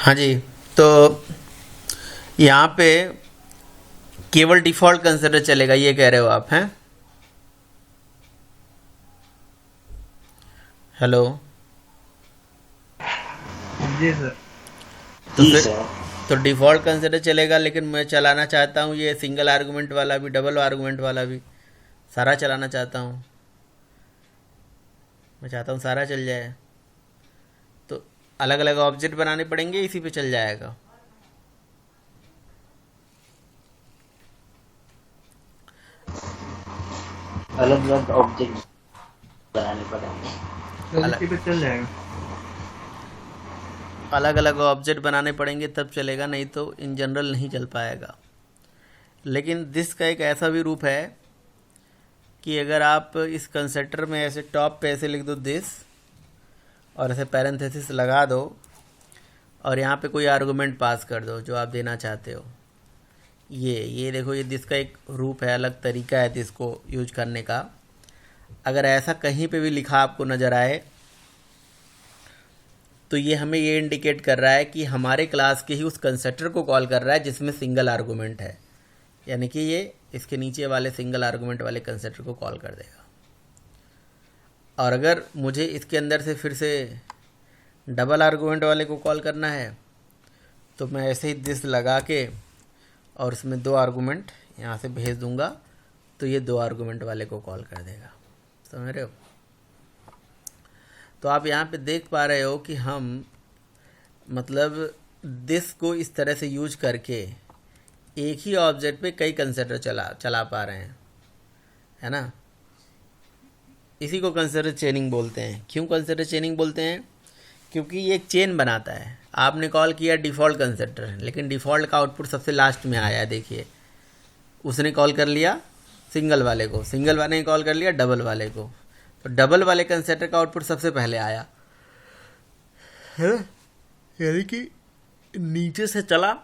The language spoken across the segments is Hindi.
हाँ जी। तो यहाँ पे केवल डिफ़ॉल्ट कंसिडर चलेगा, ये कह रहे हो आप? हैं? हेलो। जी सर। तो जी फिर सर। तो डिफ़ॉल्ट कंसिडर चलेगा, लेकिन मैं चलाना चाहता हूँ ये सिंगल आर्गुमेंट वाला भी, डबल आर्गुमेंट वाला भी, सारा चलाना चाहता हूँ। मैं चाहता हूँ सारा चल जाए। तो अलग अलग ऑब्जेक्ट बनाने पड़ेंगे, इसी पे चल जाएगा? अलग अलग ऑब्जेक्ट बनाने पड़ेंगे। सर अलग इसी पे चल जाएगा। अलग अलग ऑब्जेक्ट बनाने पड़ेंगे तब चलेगा, नहीं तो इन जनरल नहीं चल पाएगा। लेकिन दिस का एक ऐसा भी रूप है कि अगर आप इस कंस्ट्रक्टर में ऐसे टॉप पे ऐसे लिख दो दिस, और ऐसे पैरेंथेसिस लगा दो, और यहाँ पे कोई आर्गुमेंट पास कर दो जो आप देना चाहते हो। ये देखो, ये दिस का एक रूप है, अलग तरीका है दिस को यूज करने का। अगर ऐसा कहीं पे भी लिखा आपको नज़र आए तो ये हमें ये इंडिकेट कर रहा है कि हमारे क्लास के ही उस कंस्ट्रक्टर को कॉल कर रहा है जिसमें सिंगल आर्गुमेंट है, यानी कि ये इसके नीचे वाले सिंगल आर्गुमेंट वाले कंस्ट्रक्टर को कॉल कर देगा। और अगर मुझे इसके अंदर से फिर से डबल आर्गुमेंट वाले को कॉल करना है तो मैं ऐसे ही दिस लगा के और उसमें दो आर्गुमेंट यहाँ से भेज दूंगा, तो ये दो आर्गुमेंट वाले को कॉल कर देगा। समझ रहे हो? तो आप यहाँ पे देख पा रहे हो कि हम मतलब दिस को इस तरह से यूज करके एक ही ऑब्जेक्ट पे कई कंसिडर चला चला पा रहे हैं, है ना? इसी को कंसिडर चेनिंग बोलते हैं। क्यों कंसिडर चेनिंग बोलते हैं? क्योंकि ये एक चेन बनाता है। आपने कॉल किया डिफ़ॉल्ट कंसिडर, लेकिन डिफ़ॉल्ट का आउटपुट सबसे लास्ट में आया है। देखिए, उसने कॉल कर लिया सिंगल वाले को, सिंगल वाले ने कॉल कर लिया डबल वाले को, तो डबल वाले कंसिडर का आउटपुट सबसे पहले आया, है ना? यानी कि नीचे से चला,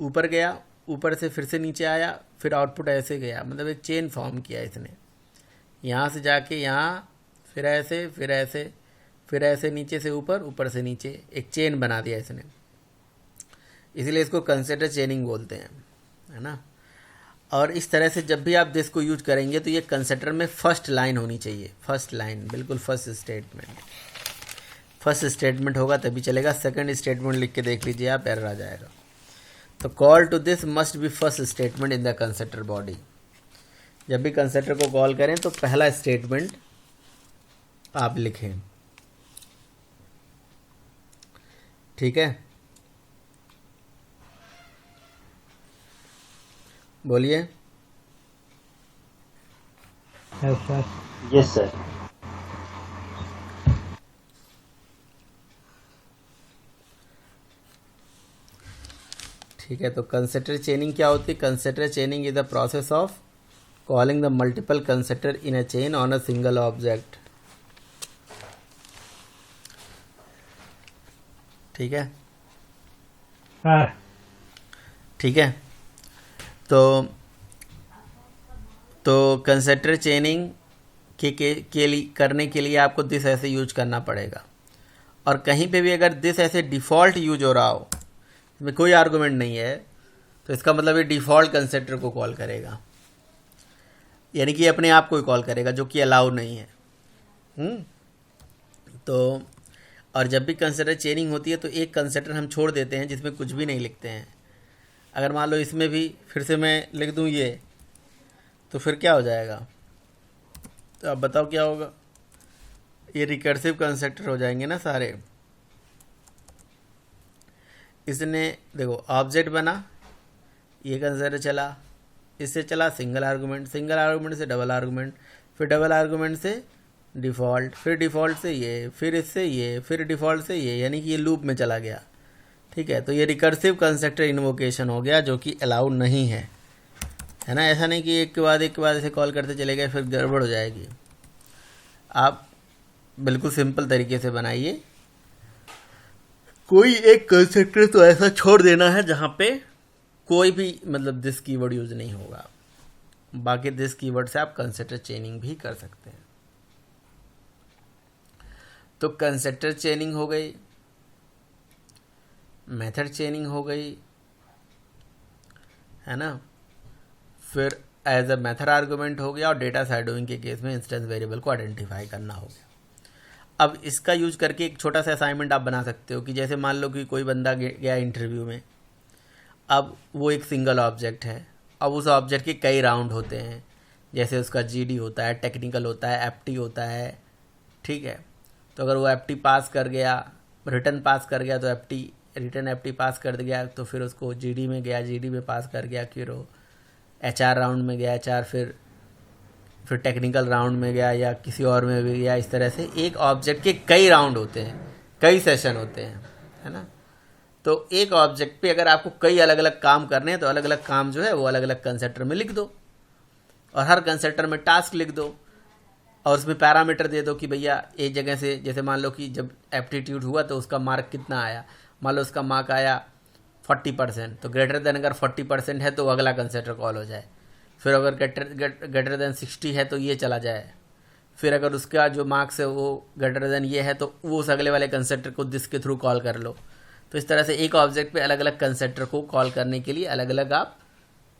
ऊपर गया, ऊपर से फिर से नीचे आया, फिर आउटपुट ऐसे गया। मतलब एक चेन फॉर्म किया इसने, यहाँ से जाके यहाँ, फिर ऐसे, फिर ऐसे, फिर ऐसे, नीचे से ऊपर, ऊपर से नीचे, एक चेन बना दिया इसने। इसीलिए इसको कंसिडर चेनिंग बोलते हैं, है ना? और इस तरह से जब भी आप दिस को यूज करेंगे तो ये कंसिडर में फर्स्ट लाइन होनी चाहिए। फर्स्ट लाइन, बिल्कुल फर्स्ट स्टेटमेंट। फर्स्ट स्टेटमेंट होगा तभी चलेगा। सेकंड स्टेटमेंट लिख के देख लीजिए आप, एरर आ जाएगा। तो call to this must be first statement in the consider body. जब भी कंसिडर को कॉल करें तो पहला स्टेटमेंट आप लिखें, ठीक है? बोलिए। Yes sir. Yes sir. ठीक है, तो कंसिडर चेनिंग क्या होती है? Consider चेनिंग is the process of calling the multiple consider in a chain on a single object. ठीक है? हाँ। ठीक है। तो कंसिडर चेनिंग के लिए करने के लिए आपको दिस ऐसे यूज करना पड़ेगा। और कहीं पे भी अगर दिस ऐसे डिफ़ॉल्ट यूज हो रहा हो, इसमें कोई आर्गुमेंट नहीं है, तो इसका मतलब ये डिफ़ॉल्ट कंसिडर को कॉल करेगा, यानी कि अपने आप को ही कॉल करेगा, जो कि अलाउ नहीं है। हम्म। तो और जब भी कंसिडर चेनिंग होती है तो एक कंसिडर हम छोड़ देते हैं जिसमें कुछ भी नहीं लिखते हैं। अगर मान लो इसमें भी फिर से मैं लिख दूं ये, तो फिर क्या हो जाएगा? तो अब बताओ क्या होगा? ये रिकर्सिव कंस्ट्रक्टर हो जाएंगे ना सारे। इसने देखो ऑब्जेक्ट बना, ये कंसिडर चला, इससे चला सिंगल आर्गुमेंट, सिंगल आर्गुमेंट से डबल आर्गुमेंट, फिर डबल आर्गुमेंट से डिफ़ॉल्ट, फिर डिफ़ॉल्ट से ये, फिर इससे ये, फिर डिफ़ॉल्ट से ये, यानी कि ये लूप में चला गया। ठीक है? तो ये रिकर्सिव कंस्ट्रक्टर इन्वोकेशन हो गया, जो कि अलाउ नहीं है ना? ऐसा नहीं कि एक के बाद ऐसे कॉल करते चले गए, फिर गड़बड़ हो जाएगी। आप बिल्कुल सिंपल तरीके से बनाइए। कोई एक कंस्ट्रक्टर तो ऐसा छोड़ देना है जहाँ पे कोई भी मतलब दिस कीवर्ड यूज नहीं होगा। बाकी दिस कीवर्ड से आप कंस्ट्रक्टर चेनिंग भी कर सकते हैं। तो कंस्ट्रक्टर चेनिंग हो गई। मेथड चेनिंग हो गई, है ना, फिर एज अ मेथड आर्गुमेंट हो गया, और डेटा शैडोइंग के केस में इंस्टेंस वेरिएबल को आइडेंटिफाई करना हो गया। अब इसका यूज करके एक छोटा सा असाइनमेंट आप बना सकते हो कि जैसे मान लो कि कोई बंदा गया इंटरव्यू में, अब वो एक सिंगल ऑब्जेक्ट है, अब उस ऑब्जेक्ट के कई राउंड होते हैं, जैसे उसका जीडी होता है, टेक्निकल होता है, एप्टी होता है, ठीक है। तो अगर वो एप्टी पास कर गया, रिटर्न पास कर गया, तो रिटर्न एप्टी पास कर गया, तो फिर उसको जीडी में गया, जीडी में पास कर गया, फिर वो एचआर राउंड में गया, एचआर फिर टेक्निकल राउंड में गया या किसी और में भी गया। इस तरह से एक ऑब्जेक्ट के कई राउंड होते हैं, कई सेशन होते हैं, है ना। तो एक ऑब्जेक्ट पे अगर आपको कई अलग अलग काम करने हैं तो अलग अलग काम जो है वो अलग अलग कंस्ट्रक्टर में लिख दो, और हर कंस्ट्रक्टर में टास्क लिख दो, और उसमें पैरामीटर दे दो कि भैया एक जगह से, जैसे मान लो कि जब एप्टीट्यूड हुआ तो उसका मार्क कितना आया, मान लो उसका मार्क आया 40%, तो ग्रेटर देन अगर 40% है तो अगला कंस्ट्रक्टर कॉल हो जाए, फिर अगर ग्रेटर देन 60 है तो ये चला जाए, फिर अगर उसका जो मार्क्स है वो ग्रेटर देन ये है तो वो उस अगले वाले कंस्ट्रक्टर को दिस के थ्रू कॉल कर लो। तो इस तरह से एक ऑब्जेक्ट पे अलग अलग कंस्ट्रक्टर को कॉल करने के लिए अलग अलग आप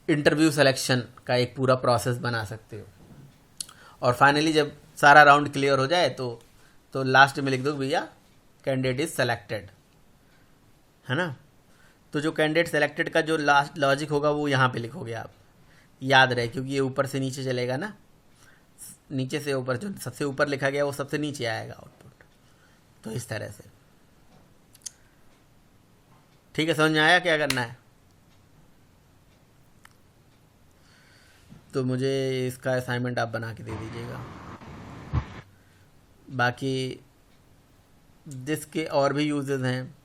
इंटरव्यू सिलेक्शन का एक पूरा प्रोसेस बना सकते हो। और फाइनली जब सारा राउंड क्लियर हो जाए तो लास्ट में लिख दो भैया कैंडिडेट इज सेलेक्टेड, है ना। तो जो कैंडिडेट सेलेक्टेड का जो लास्ट लॉजिक होगा वो यहाँ पे लिखोगे आप, याद रहे, क्योंकि ये ऊपर से नीचे चलेगा ना, नीचे से ऊपर, जो सबसे ऊपर लिखा गया वो सबसे नीचे आएगा आउटपुट। तो इस तरह से, ठीक है, समझ में आया क्या करना है। तो मुझे इसका असाइनमेंट आप बना के दे दीजिएगा। बाकी दिस के और भी यूजेस हैं,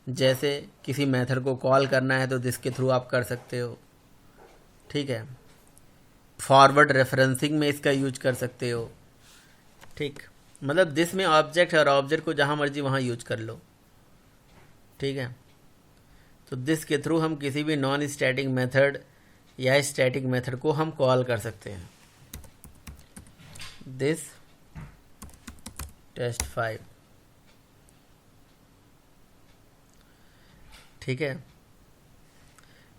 जैसे किसी मेथड को कॉल करना है तो दिस के थ्रू आप कर सकते हो, ठीक है। फॉरवर्ड रेफरेंसिंग में इसका यूज कर सकते हो, ठीक, मतलब दिस में ऑब्जेक्ट है और ऑब्जेक्ट को जहाँ मर्जी वहाँ यूज कर लो, ठीक है। तो दिस के थ्रू हम किसी भी नॉन स्टैटिक मेथड या स्टैटिक मेथड को हम कॉल कर सकते हैं। दिस टेस्ट 5, ठीक है।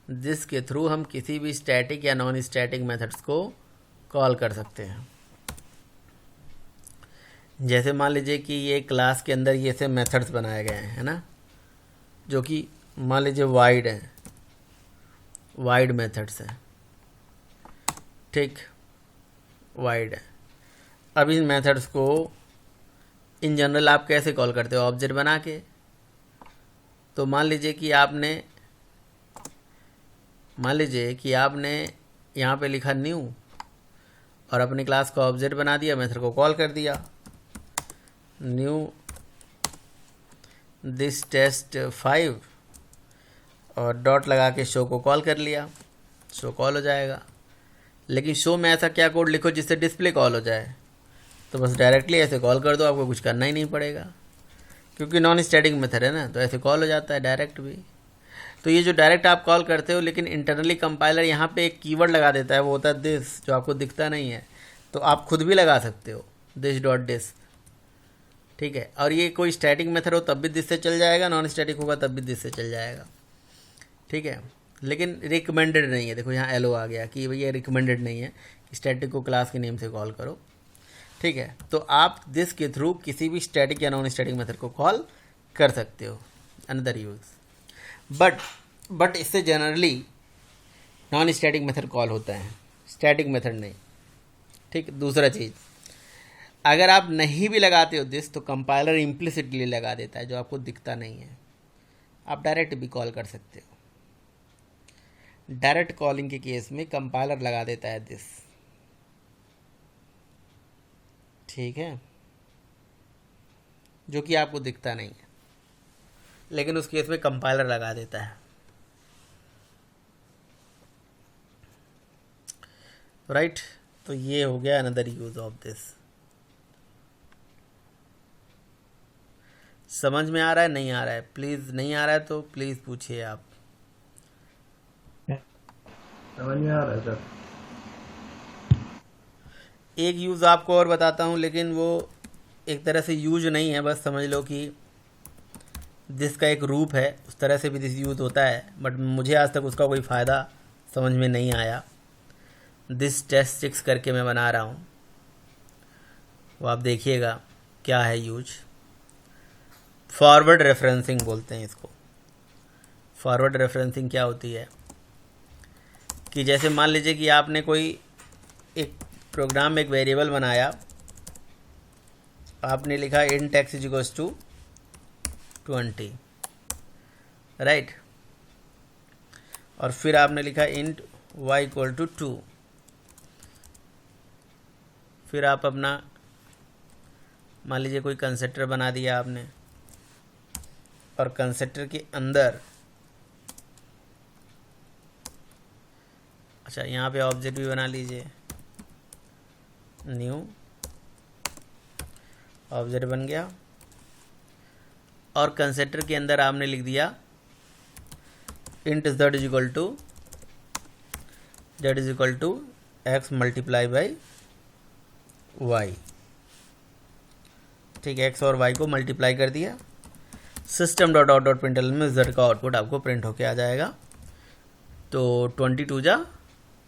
दिस के थ्रू हम किसी भी स्टैटिक या नॉन स्टैटिक मेथड्स को कॉल कर सकते हैं। जैसे मान लीजिए कि ये क्लास के अंदर ये से मेथड्स बनाए गए हैं, है ना, जो कि मान लीजिए वाइड है, वाइड मेथड्स हैं, ठीक, वाइड है। अब इन मेथड्स को इन जनरल आप कैसे कॉल करते हो, ऑब्जेक्ट बना के। तो मान लीजिए कि आपने यहाँ पे लिखा न्यू और अपनी क्लास का ऑब्जेक्ट बना दिया, मेथड को कॉल कर दिया, न्यू दिस टेस्ट 5 और डॉट लगा के शो को कॉल कर लिया, शो कॉल हो जाएगा। लेकिन शो में ऐसा क्या कोड लिखो जिससे डिस्प्ले कॉल हो जाए, तो बस डायरेक्टली ऐसे कॉल कर दो, आपको कुछ करना ही नहीं पड़ेगा, क्योंकि नॉन स्टैटिक मेथड है ना, तो ऐसे कॉल हो जाता है डायरेक्ट भी। तो ये जो डायरेक्ट आप कॉल करते हो, लेकिन इंटरनली कंपाइलर यहाँ पे एक कीवर्ड लगा देता है, वो होता है दिस, जो आपको दिखता नहीं है, तो आप खुद भी लगा सकते हो दिस डॉट दिस, ठीक है। और ये कोई स्टैटिक मेथड हो तब भी दिस से चल जाएगा, नॉन स्टैटिक होगा तब भी दिस से चल जाएगा, ठीक है। लेकिन रिकमेंडेड नहीं है, देखो यहाँ एलो आ गया कि भैया रिकमेंडेड नहीं है कि स्टैटिक को क्लास के नेम से कॉल करो, ठीक है। तो आप दिस के थ्रू किसी भी स्टैटिक या नॉन स्टैटिक मेथड को कॉल कर सकते हो, अनदर यूज। बट इससे generally non static method call होता है, स्टैटिक मेथड नहीं, ठीक। दूसरा चीज़, अगर आप नहीं भी लगाते हो दिस, तो कंपाइलर इम्प्लिसिटली लगा देता है, जो आपको दिखता नहीं है, आप डायरेक्ट भी कॉल कर सकते हो। डायरेक्ट कॉलिंग के केस में कंपाइलर लगा देता है दिस, ठीक है, जो कि आपको दिखता नहीं है, लेकिन उस केस में कंपाइलर लगा देता है, राइट। तो ये हो गया अनदर यूज ऑफ दिस। समझ में आ रहा है, नहीं आ रहा है, प्लीज़, नहीं आ रहा है तो प्लीज़ पूछिए आप। समझ में आ रहा है सर। एक यूज़ आपको और बताता हूँ, लेकिन वो एक तरह से यूज नहीं है, बस समझ लो कि दिस का एक रूप है, उस तरह से भी दिस यूज़ होता है, बट मुझे आज तक उसका कोई फ़ायदा समझ में नहीं आया। दिस टेस्ट 6 करके मैं बना रहा हूँ, वो आप देखिएगा क्या है यूज। फॉरवर्ड रेफरेंसिंग बोलते हैं इसको। फॉरवर्ड रेफरेंसिंग क्या होती है कि जैसे मान लीजिए कि आपने कोई एक प्रोग्राम में एक वेरिएबल बनाया, आपने लिखा int x equals to 20, right, और फिर आपने लिखा int y इक्वल टू 2। फिर आप अपना मान लीजिए कोई कंस्ट्रक्टर बना दिया आपने, और कंस्ट्रक्टर के अंदर अच्छा यहाँ पे ऑब्जेक्ट भी बना लीजिए, न्यू ऑब्जेक्ट बन गया, और कंस्ट्रक्टर के अंदर आपने लिख दिया int z is equal to x multiply by y। ठीक है, x और y को मल्टीप्लाई कर दिया। सिस्टम डॉट आउट डॉट प्रिंटल में z का आउटपुट आपको प्रिंट होके आ जाएगा। तो 22 जा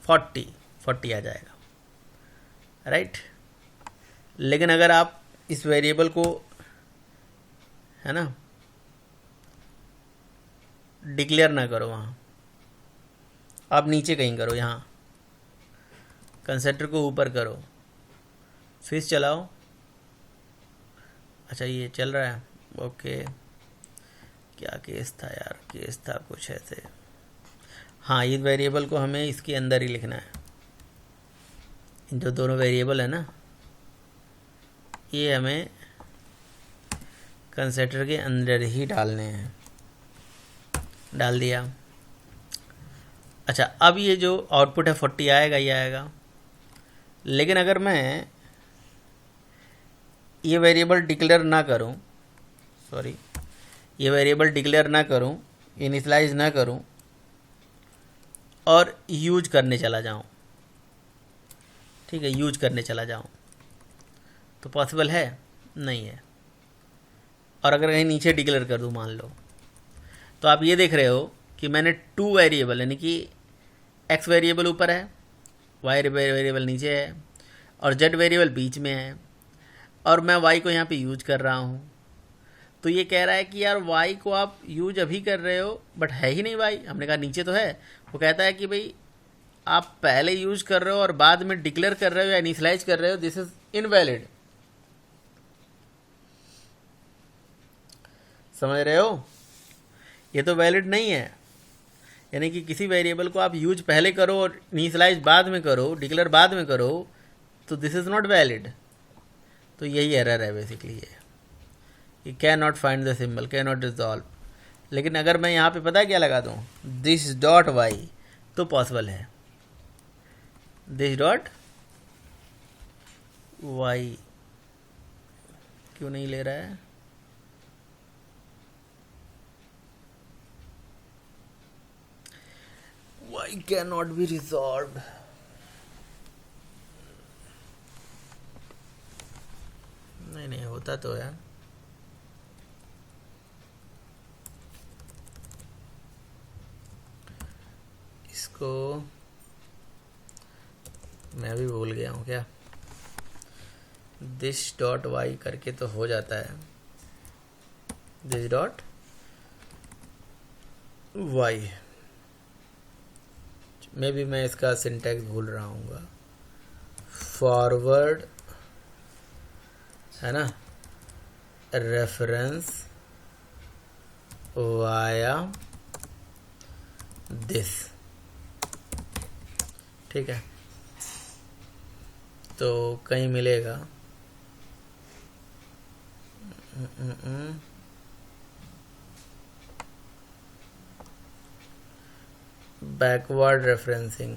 40 आ जाएगा, राइट। लेकिन अगर आप इस वेरिएबल को, है ना, डिक्लेयर ना करो, वहाँ आप नीचे कहीं करो, यहाँ कंस्ट्रक्टर को ऊपर करो, फिर चलाओ। अच्छा ये चल रहा है, ओके। क्या केस था यार, केस था कुछ ऐसे। हाँ, इस वेरिएबल को हमें इसके अंदर ही लिखना है। इन जो दोनों वेरिएबल है ना, ये हमें कंस्ट्रक्टर के अंदर ही डालने हैं। डाल दिया। अच्छा, अब ये जो आउटपुट है 40 आएगा ही आएगा। लेकिन अगर मैं ये वेरिएबल डिक्लेयर ना करूं, सॉरी, ये वेरिएबल डिक्लेयर ना करूं, इनिशियलाइज ना करूं, और यूज करने चला जाऊं, ठीक है, यूज करने चला जाऊं, तो पॉसिबल है? नहीं है। और अगर कहीं नीचे डिक्लेयर कर दूं मान लो, तो आप ये देख रहे हो कि मैंने 2 वेरिएबल, यानी कि x वेरिएबल ऊपर है, y वेरिएबल नीचे है, और z वेरिएबल बीच में है, और मैं y को यहाँ पे यूज कर रहा हूँ। तो ये कह रहा है कि यार y को आप यूज अभी कर रहे हो, बट है ही नहीं y। हमने कहा नीचे तो है। वो कहता है कि भाई आप पहले यूज कर रहे हो और बाद में डिक्लेयर कर रहे हो या इनिशियलाइज कर रहे हो, दिस इज इनवैलिड। समझ रहे हो? ये तो वैलिड नहीं है। यानी कि किसी वेरिएबल को आप यूज पहले करो और इनिशियलाइज बाद में करो, डिक्लेयर बाद में करो, तो दिस इज नॉट वैलिड। तो यही एरर है बेसिकली ये can not find the symbol, can not resolve. लेकिन अगर मैं यहाँ पे पता है क्या लगा दूँ, दिस डॉट वाई, तो पॉसिबल है। दिस डॉट वाई क्यों नहीं ले रहा है? Why cannot be resolved? नहीं होता तो है। इसको मैं भी भूल गया हूँ क्या। दिस डॉट वाई करके तो हो जाता है, दिस डॉट वाई। मे भी मैं इसका सिंटैक्स भूल रहा हूँ। फॉरवर्ड है ना, रेफरेंस वाया दिस, ठीक है। तो कहीं मिलेगा backward referencing,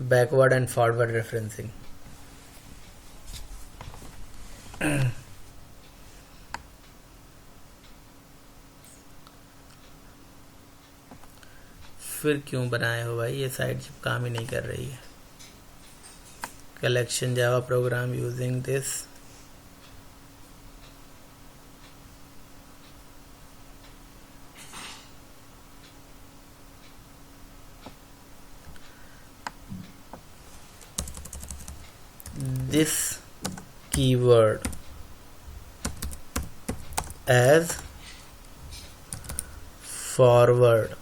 backward and forward referencing. फिर क्यों बनाए हो भाई? ये साइट जब काम ही नहीं कर रही है। Collection Java program using this, this keyword as forward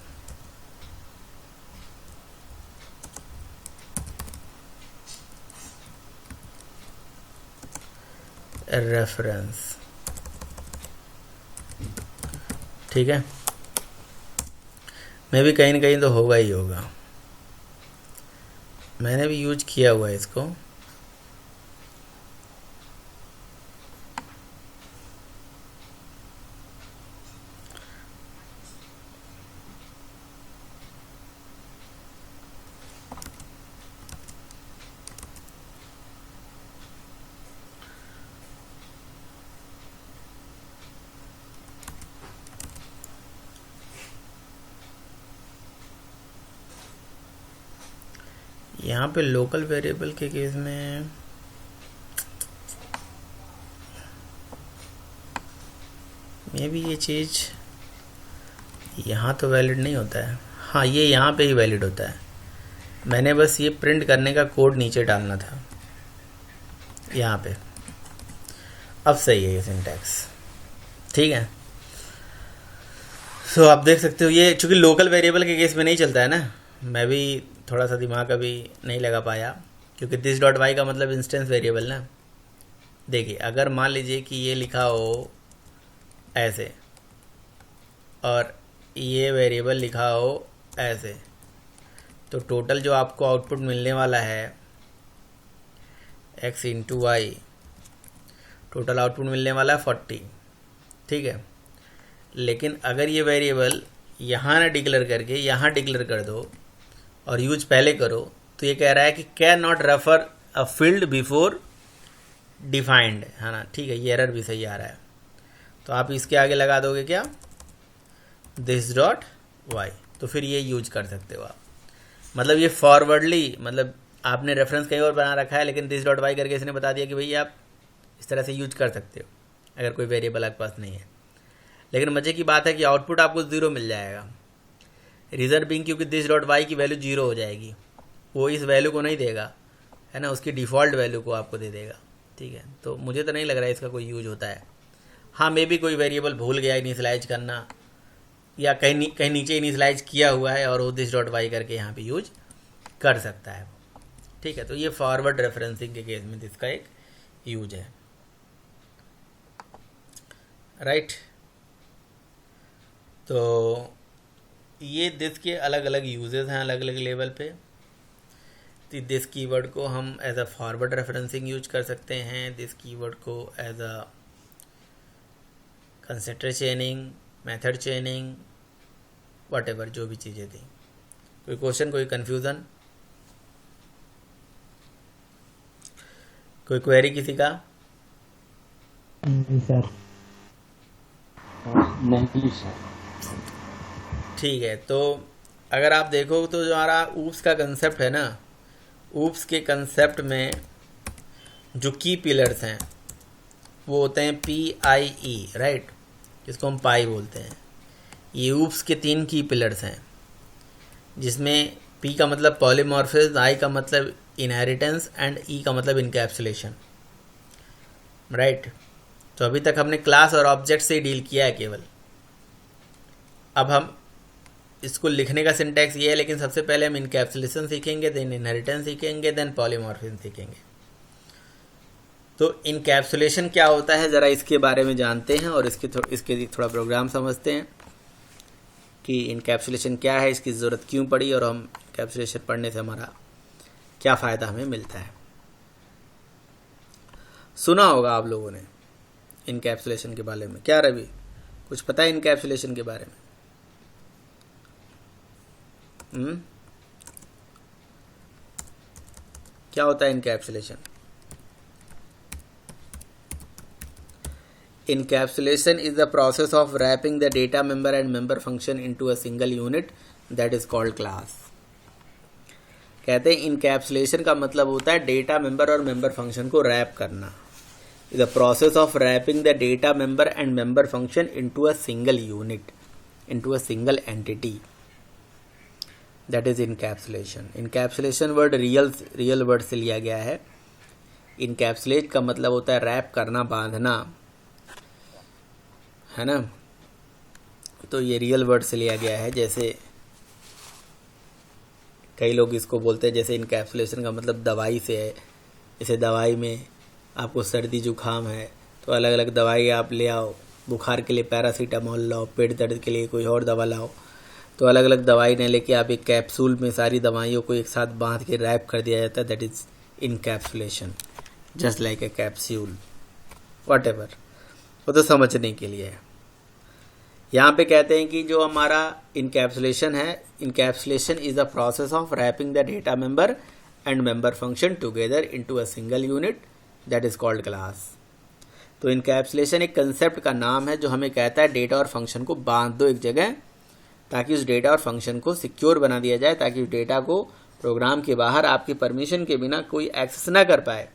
reference। ठीक है, मैं भी कहीं ना कहीं तो होगा ही होगा, मैंने भी यूज किया हुआ है इसको। यहाँ पे लोकल वेरिएबल के केस में मे भी ये चीज़ यहाँ तो वैलिड नहीं होता है। हाँ, ये यहाँ पे ही वैलिड होता है। मैंने बस ये प्रिंट करने का कोड नीचे डालना था यहाँ पे। अब सही है ये सिंटैक्स, ठीक है। सो आप देख सकते हो ये चूँकि लोकल वेरिएबल के केस में नहीं चलता है ना, मैं भी थोड़ा सा दिमाग अभी नहीं लगा पाया, क्योंकि दिस डॉट वाई का मतलब इंस्टेंस वेरिएबल ना। देखिए, अगर मान लीजिए कि ये लिखा हो ऐसे और ये वेरिएबल लिखा हो ऐसे, तो टोटल जो आपको आउटपुट मिलने वाला है x into Y, total output मिलने वाला है 40, ठीक है। लेकिन अगर ये वेरिएबल यहाँ ना डिक्लेयर करके यहाँ डिक्लेयर कर दो और यूज पहले करो, तो ये कह रहा है कि can not refer a field before defined, है ना। ठीक है, ये एरर भी सही आ रहा है। तो आप इसके आगे लगा दोगे क्या, दिस डॉट वाई, तो फिर ये यूज कर सकते हो आप। मतलब ये फॉरवर्डली, मतलब आपने रेफरेंस कहीं और बना रखा है, लेकिन दिस डॉट वाई करके इसने बता दिया कि भाई आप इस तरह से यूज कर सकते हो अगर कोई वेरिएबल आपके पास नहीं है। लेकिन मज़े की बात है कि आउटपुट आपको 0 मिल जाएगा। रीज़न बीइंग क्योंकि दिस डॉट वाई की वैल्यू 0 हो जाएगी, वो इस वैल्यू को नहीं देगा, है ना, उसकी डिफ़ॉल्ट वैल्यू को आपको दे देगा, ठीक है। तो मुझे तो नहीं लग रहा है इसका कोई यूज होता है। हाँ, मे भी कोई वेरिएबल भूल गया इनिशियलाइज करना, या कहीं नीचे इनिशियलाइज किया हुआ है और वो दिस डॉट वाई करके यहाँ पे यूज कर सकता है, ठीक है। तो ये फॉरवर्ड रेफरेंसिंग के केस में इसका एक यूज है, राइट। तो ये दिस के अलग अलग यूजेस हैं अलग अलग लेवल पे। तो दिस कीवर्ड को हम as a forward referencing use कर सकते हैं, दिस कीवर्ड को as a constructor chaining, method chaining, whatever जो भी चीज़ें थी। कोई क्वेश्चन, कोई कंफ्यूजन, कोई क्वेरी किसी का? नहीं सर। नहीं सर। ठीक है, तो अगर आप देखो तो जो हमारा ऊप्स का कंसेप्ट है ना, ऊप्स के कंसेप्ट में जो की पिलर्स हैं वो होते हैं PIE, राइट, जिसको हम पाई बोलते हैं। ये ऊप्स के 3 की पिलर्स हैं, जिसमें P का मतलब पॉलीमॉर्फिज्म, I का मतलब इनहेरिटेंस एंड E का मतलब इनकैप्सुलेशन, राइट। तो अभी तक हमने क्लास और ऑब्जेक्ट से ही डील किया है केवल। अब हम इसको लिखने का सिंटैक्स ये है, लेकिन सबसे पहले हम इनकैप्सुलेशन सीखेंगे, देन इनहेरिटेंस सीखेंगे, देन पॉलीमॉर्फिज्म सीखेंगे। तो इनकैप्सुलेशन क्या होता है ज़रा इसके बारे में जानते हैं और इसके थोड़ा प्रोग्राम समझते हैं कि इनकैप्सुलेशन क्या है, इसकी ज़रूरत क्यों पड़ी और हम इनकैप्सुलेशन पढ़ने से हमारा क्या फ़ायदा हमें मिलता है। सुना होगा आप लोगों ने इनकैप्सुलेशन के बारे में। क्या रवि, कुछ पता है इनकैप्सुलेशन के बारे में? क्या होता है encapsulation? Encapsulation is the process of wrapping the data member and member function into a single unit that is called class। कहते हैं इनकैप्सुलेशन का मतलब होता है डेटा मेंबर और मेंबर फंक्शन को रैप करना। Is the process of wrapping the data member and member function into a single unit, into a single entity, that is encapsulation. Encapsulation word real word से लिया गया है, इनकैप्सुलेट का मतलब होता है रैप करना, बांधना, है ना। तो ये रियल वर्ड से लिया गया है। जैसे कई लोग इसको बोलते हैं, जैसे इनकैप्सुलेशन का मतलब दवाई से है। जैसे दवाई में आपको सर्दी जुकाम है तो अलग अलग दवाई आप ले आओ, बुखार के लिए पैरासीटामोल लाओ, पेट दर्द के लिए कोई और दवा लाओ, तो अलग अलग दवाई ने लेके आप एक कैप्सूल में सारी दवाइयों को एक साथ बांध के रैप कर दिया जाता है। That is encapsulation, just like a capsule, what ever. वो तो समझने के लिए है। यहाँ पे कहते हैं कि जो हमारा इनकैप्सुलेशन है, encapsulation is the process of wrapping the data member and member function together into a single unit that is called class. तो इनकैप्सुलेशन एक कंसेप्ट का नाम है जो हमें कहता है डेटा और फंक्शन को बांध दो एक जगह, ताकि उस डेटा और फंक्शन को सिक्योर बना दिया जाए, ताकि उस डेटा को प्रोग्राम के बाहर आपकी परमिशन के बिना कोई एक्सेस ना कर पाए।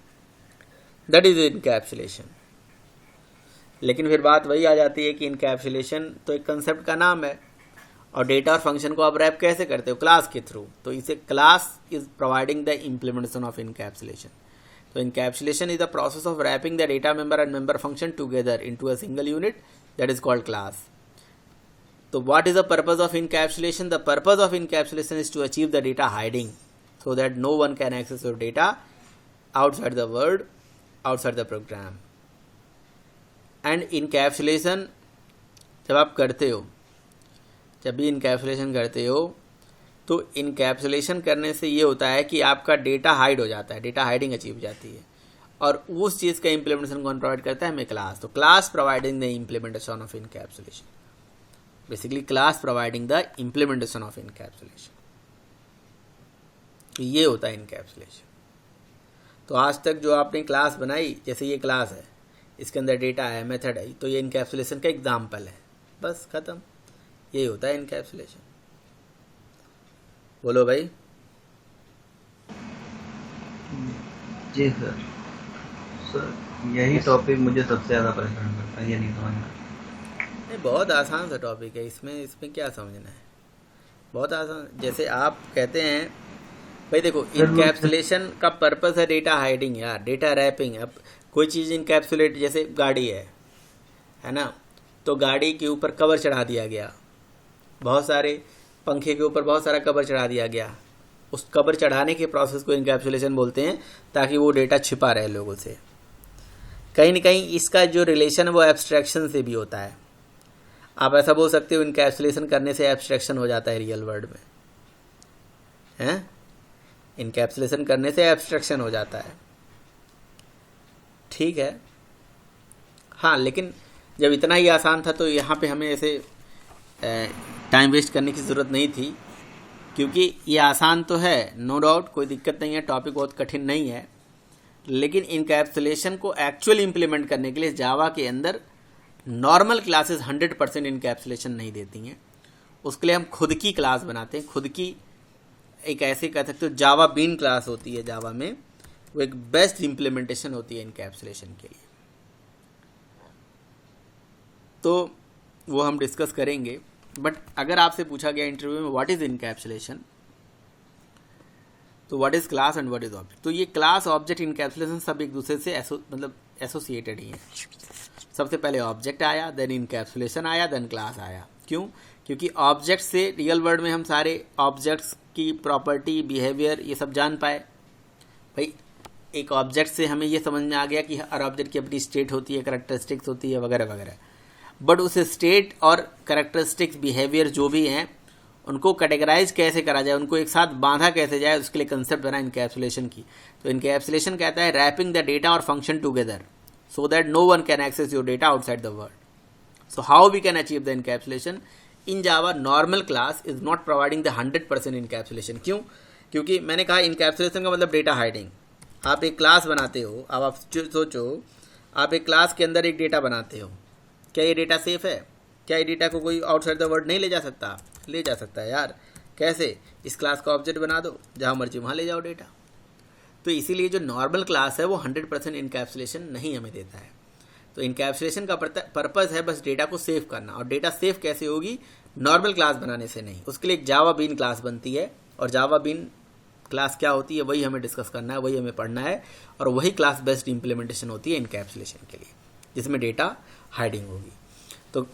That is encapsulation. लेकिन फिर बात वही आ जाती है कि इनकैप्सुलेशन तो एक कंसेप्ट का नाम है, और डेटा और फंक्शन को आप रैप कैसे करते हो? क्लास के थ्रू। तो इसे class is providing the implementation of encapsulation. तो encapsulation is the process of wrapping the data member and member function together into a single unit that is called class. So what is the purpose of encapsulation? The purpose of encapsulation is to achieve the data hiding so that no one can access your data outside the world, outside the program. And encapsulation जब आप करते हो, जब भी encapsulation करते हो, तो encapsulation करने से ये होता है कि आपका डेटा हाइड हो जाता है, डेटा हाइडिंग अचीव हो जाती है। और उस चीज़ का इम्प्लीमेंटेशन कौन प्रोवाइड करता है? हमें क्लास। तो class providing the implementation of encapsulation, basically class providing the implementation of encapsulation. तो ये होता है इनकैप्सुलेशन। तो आज तक जो आपने क्लास बनाई, जैसे ये क्लास है, इसके अंदर डेटा है, मेथड है, तो ये इनकैप्सुलेशन का एग्जाम्पल है, बस खत्म। यही होता है इनकैप्सुलेशन। बोलो भाई। जी सर। सर यही टॉपिक मुझे सबसे ज़्यादा परेशान करता है, ये नहीं समझना। नहीं, बहुत आसान सा टॉपिक है, इसमें क्या समझना है, बहुत आसान। जैसे आप कहते हैं भाई, देखो इनकैप्सुलेशन का पर्पस है डेटा हाइडिंग यार, डेटा रैपिंग। अब कोई चीज़ इनकैप्सुलेट, जैसे गाड़ी है ना, तो गाड़ी के ऊपर कवर चढ़ा दिया गया, बहुत सारे पंखे के ऊपर बहुत सारा कवर चढ़ा दिया गया। उस कवर चढ़ाने के प्रोसेस को इनकैप्सुलेशन बोलते हैं, ताकि वो डेटा छिपा रहे लोगों से। कहीं ना कहीं इसका जो रिलेशन है वो एब्स्ट्रैक्शन से भी होता है। आप ऐसा बोल सकते हो इनकैप्सुलेशन करने से एब्स्ट्रैक्शन हो जाता है रियल वर्ल्ड में, हैं? इनकैप्सुलेशन करने से एब्स्ट्रैक्शन हो जाता है, ठीक है। हाँ, लेकिन जब इतना ही आसान था तो यहाँ पे हमें ऐसे टाइम वेस्ट करने की ज़रूरत नहीं थी, क्योंकि ये आसान तो है, नो डाउट, कोई दिक्कत नहीं है, टॉपिक बहुत कठिन नहीं है। लेकिन इनकैप्सुलेशन को एक्चुअली इम्प्लीमेंट करने के लिए जावा के अंदर नॉर्मल क्लासेस 100% इनकैप्सुलेशन नहीं देती हैं। उसके लिए हम खुद की क्लास बनाते हैं, खुद की एक ऐसे कह सकते हो जावा बीन क्लास होती है जावा में, वो एक बेस्ट इम्प्लीमेंटेशन होती है इनकैप्सुलेशन के लिए। तो वो हम डिस्कस करेंगे। बट अगर आपसे पूछा गया इंटरव्यू में व्हाट इज़ इनकैप्सुलेशन, तो what is class and what is object, तो ये क्लास ऑब्जेक्ट इनकैप्सुलेशन सब एक दूसरे से मतलब एसोसिएटेड ही हैं। सबसे पहले ऑब्जेक्ट आया, देन इनकैप्सुलेशन आया, देन क्लास आया। क्यों? क्योंकि ऑब्जेक्ट से रियल वर्ल्ड में हम सारे ऑब्जेक्ट्स की प्रॉपर्टी, बिहेवियर, ये सब जान पाए। भाई एक ऑब्जेक्ट से हमें ये समझ में आ गया कि हर ऑब्जेक्ट की अपनी स्टेट होती है, करैक्टरिस्टिक्स होती है, वगैरह वगैरह। बट उस स्टेट और करैक्टरिस्टिक्स, बिहेवियर जो भी हैं, उनको कैटेगराइज कैसे करा जाए, उनको एक साथ बांधा कैसे जाए, उसके लिए कंसेप्ट बना इनकैप्सुलेशन की। तो इनकैप्सुलेशन कहता है रैपिंग द डेटा और function together so that no one can access your data outside the world. So how we can achieve the encapsulation? In Java, normal class is not providing the 100% encapsulation. क्यों? क्योंकि मैंने कहा encapsulation का मतलब डेटा हाइडिंग। आप एक क्लास बनाते हो, अब आप सोचो आप एक क्लास के अंदर एक डेटा बनाते हो, क्या ये डेटा सेफ है? क्या ये डेटा को कोई आउटसाइड द वर्ल्ड नहीं ले जा सकता? ले जा सकता है यार। कैसे? इस क्लास का ऑब्जेक्ट बना दो, जहाँ मर्जी वहाँ ले जाओ डेटा। तो इसीलिए जो नॉर्मल क्लास है वो 100% इनकैप्सुलेशन नहीं हमें देता है। तो इनकैप्सुलेशन का पर्पज़ है बस डेटा को सेव करना, और डेटा सेव कैसे होगी? नॉर्मल क्लास बनाने से नहीं। उसके लिए एक जावा बीन क्लास बनती है, और जावा बीन क्लास क्या होती है वही हमें डिस्कस करना है, वही हमें पढ़ना है, और वही क्लास बेस्ड इम्प्लीमेंटेशन होती है इनकैप्सुलेशन के लिए, जिसमें डेटा हाइडिंग होगी। तो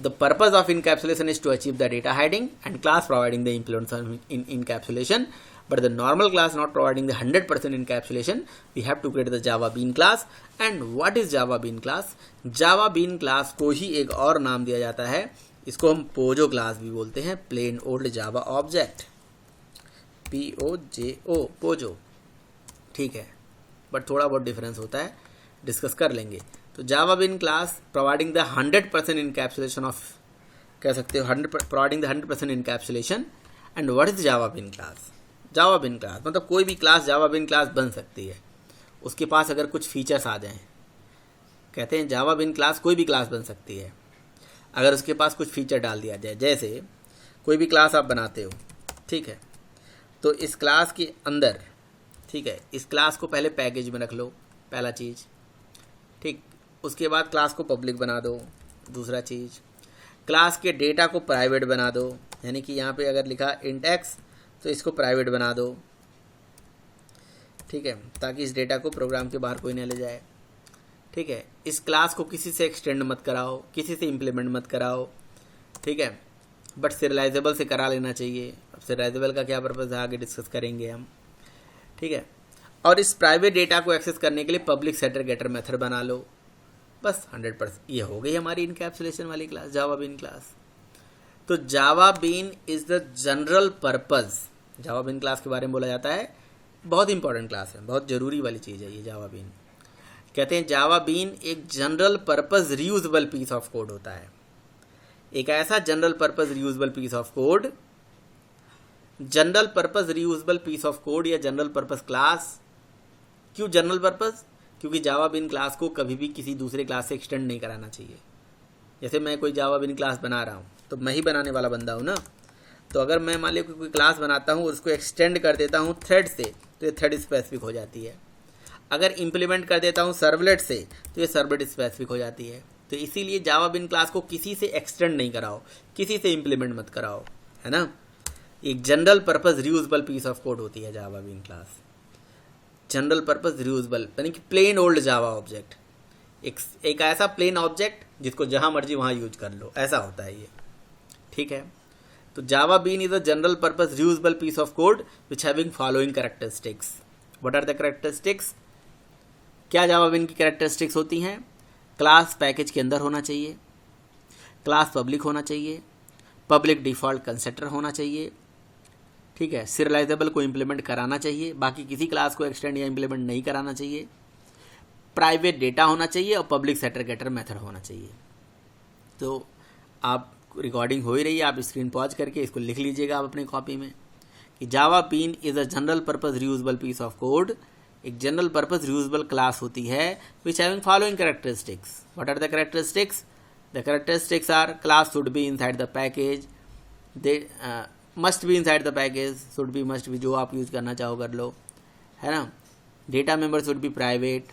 the purpose of encapsulation is to achieve the data hiding and class providing the implementation in encapsulation, but the normal class not providing the 100% encapsulation, we have to create the Java Bean class. And what is Java Bean class? Java Bean class को ही एक और नाम दिया जाता है, इसको हम पोजो क्लास भी बोलते हैं, plain old Java object, POJO, POJO, ठीक है, बट थोड़ा बहुत डिफरेंस होता है, डिस्कस कर लेंगे। तो Java bean class providing the 100% encapsulation of, कह सकते हो providing the 100% encapsulation. And what is Java bean class? Java bean class मतलब कोई भी क्लास जावा बीन क्लास बन सकती है, उसके पास अगर कुछ फीचर्स आ जाएं। कहते हैं जावा बीन क्लास कोई भी क्लास बन सकती है अगर उसके पास कुछ फीचर डाल दिया जाए। जैसे कोई भी क्लास आप बनाते हो, ठीक है, तो इस क्लास के अंदर, ठीक है, इस क्लास को पहले पैकेज में रख लो, पहला चीज़, ठीक। उसके बाद क्लास को पब्लिक बना दो, दूसरा चीज़। क्लास के डेटा को प्राइवेट बना दो, यानी कि यहाँ पे अगर लिखा इंट एक्स तो इसको प्राइवेट बना दो, ठीक है, ताकि इस डेटा को प्रोग्राम के बाहर कोई ना ले जाए, ठीक है। इस क्लास को किसी से एक्सटेंड मत कराओ, किसी से इम्प्लीमेंट मत कराओ, ठीक है, बट सीरियलाइजेबल से करा लेना चाहिए। अब सीरियलाइजेबल का क्या पर्पज़ है आगे डिस्कस करेंगे हम, ठीक है। और इस प्राइवेट डेटा को एक्सेस करने के लिए पब्लिक सेटर गेटर मेथड बना लो, बस 100%। ये हो गई हमारी इनकैप्सुलेशन वाली क्लास, जावा बीन क्लास। तो Java bean is the general purpose, Java bean class के बारे में बोला जाता है, बहुत इंपॉर्टेंट क्लास है, बहुत ज़रूरी वाली चीज़ है ये जावा बीन। कहते हैं जावा बीन एक general purpose reusable piece of code होता है, एक ऐसा general purpose reusable piece of code, general purpose reusable piece of code या जनरल पर्पज़ क्लास। क्यों जनरल पर्पज़? क्योंकि जावा बीन क्लास को कभी भी किसी दूसरे क्लास से एक्सटेंड नहीं कराना चाहिए। जैसे मैं कोई जावा बीन क्लास बना रहा हूँ तो मैं ही बनाने वाला बंदा हूँ ना, तो अगर मैं मान लो कोई क्लास बनाता हूँ और उसको एक्सटेंड कर देता हूँ थ्रेड से, तो ये थ्रेड स्पेसिफिक हो जाती है। अगर इम्प्लीमेंट कर देता हूँ सर्वलेट से, तो ये सर्वलेट स्पेसिफिक हो जाती है। तो इसीलिए जावा बीन क्लास को किसी से एक्सटेंड नहीं कराओ, किसी से इम्प्लीमेंट मत कराओ, है ना। एक general purpose reusable piece of code होती है Java bean class, general purpose reusable, यानी कि प्लेन ओल्ड जावा ऑब्जेक्ट, एक ऐसा प्लेन ऑब्जेक्ट जिसको जहाँ मर्जी वहाँ यूज कर लो, ऐसा होता है ये, ठीक है। तो Java bean is a general purpose reusable piece of code which having following characteristics. What are the characteristics? क्या जावा बीन की कैरेक्टरिस्टिक्स होती हैं? क्लास पैकेज के अंदर होना चाहिए, क्लास पब्लिक होना चाहिए, पब्लिक डिफ़ॉल्ट कंस्ट्रक्टर होना चाहिए, ठीक है, सीरियलाइजेबल को इम्प्लीमेंट कराना चाहिए, बाकी किसी क्लास को एक्सटेंड या इम्प्लीमेंट नहीं कराना चाहिए, प्राइवेट डेटा होना चाहिए और पब्लिक सेटर गेटर मेथड होना चाहिए। तो आप रिकॉर्डिंग हो ही रही है, आप स्क्रीन पॉज करके इसको लिख लीजिएगा आप अपनी कॉपी में कि Java bean is a general purpose reusable piece of code, एक जनरल पर्पज़ रीयूजेबल क्लास होती है which having following characteristics. What are the characteristics? The characteristics are class should be inside the package, they must be inside the package, should be, must be, जो आप यूज़ करना चाहो कर लो, है ना। Data member should be private,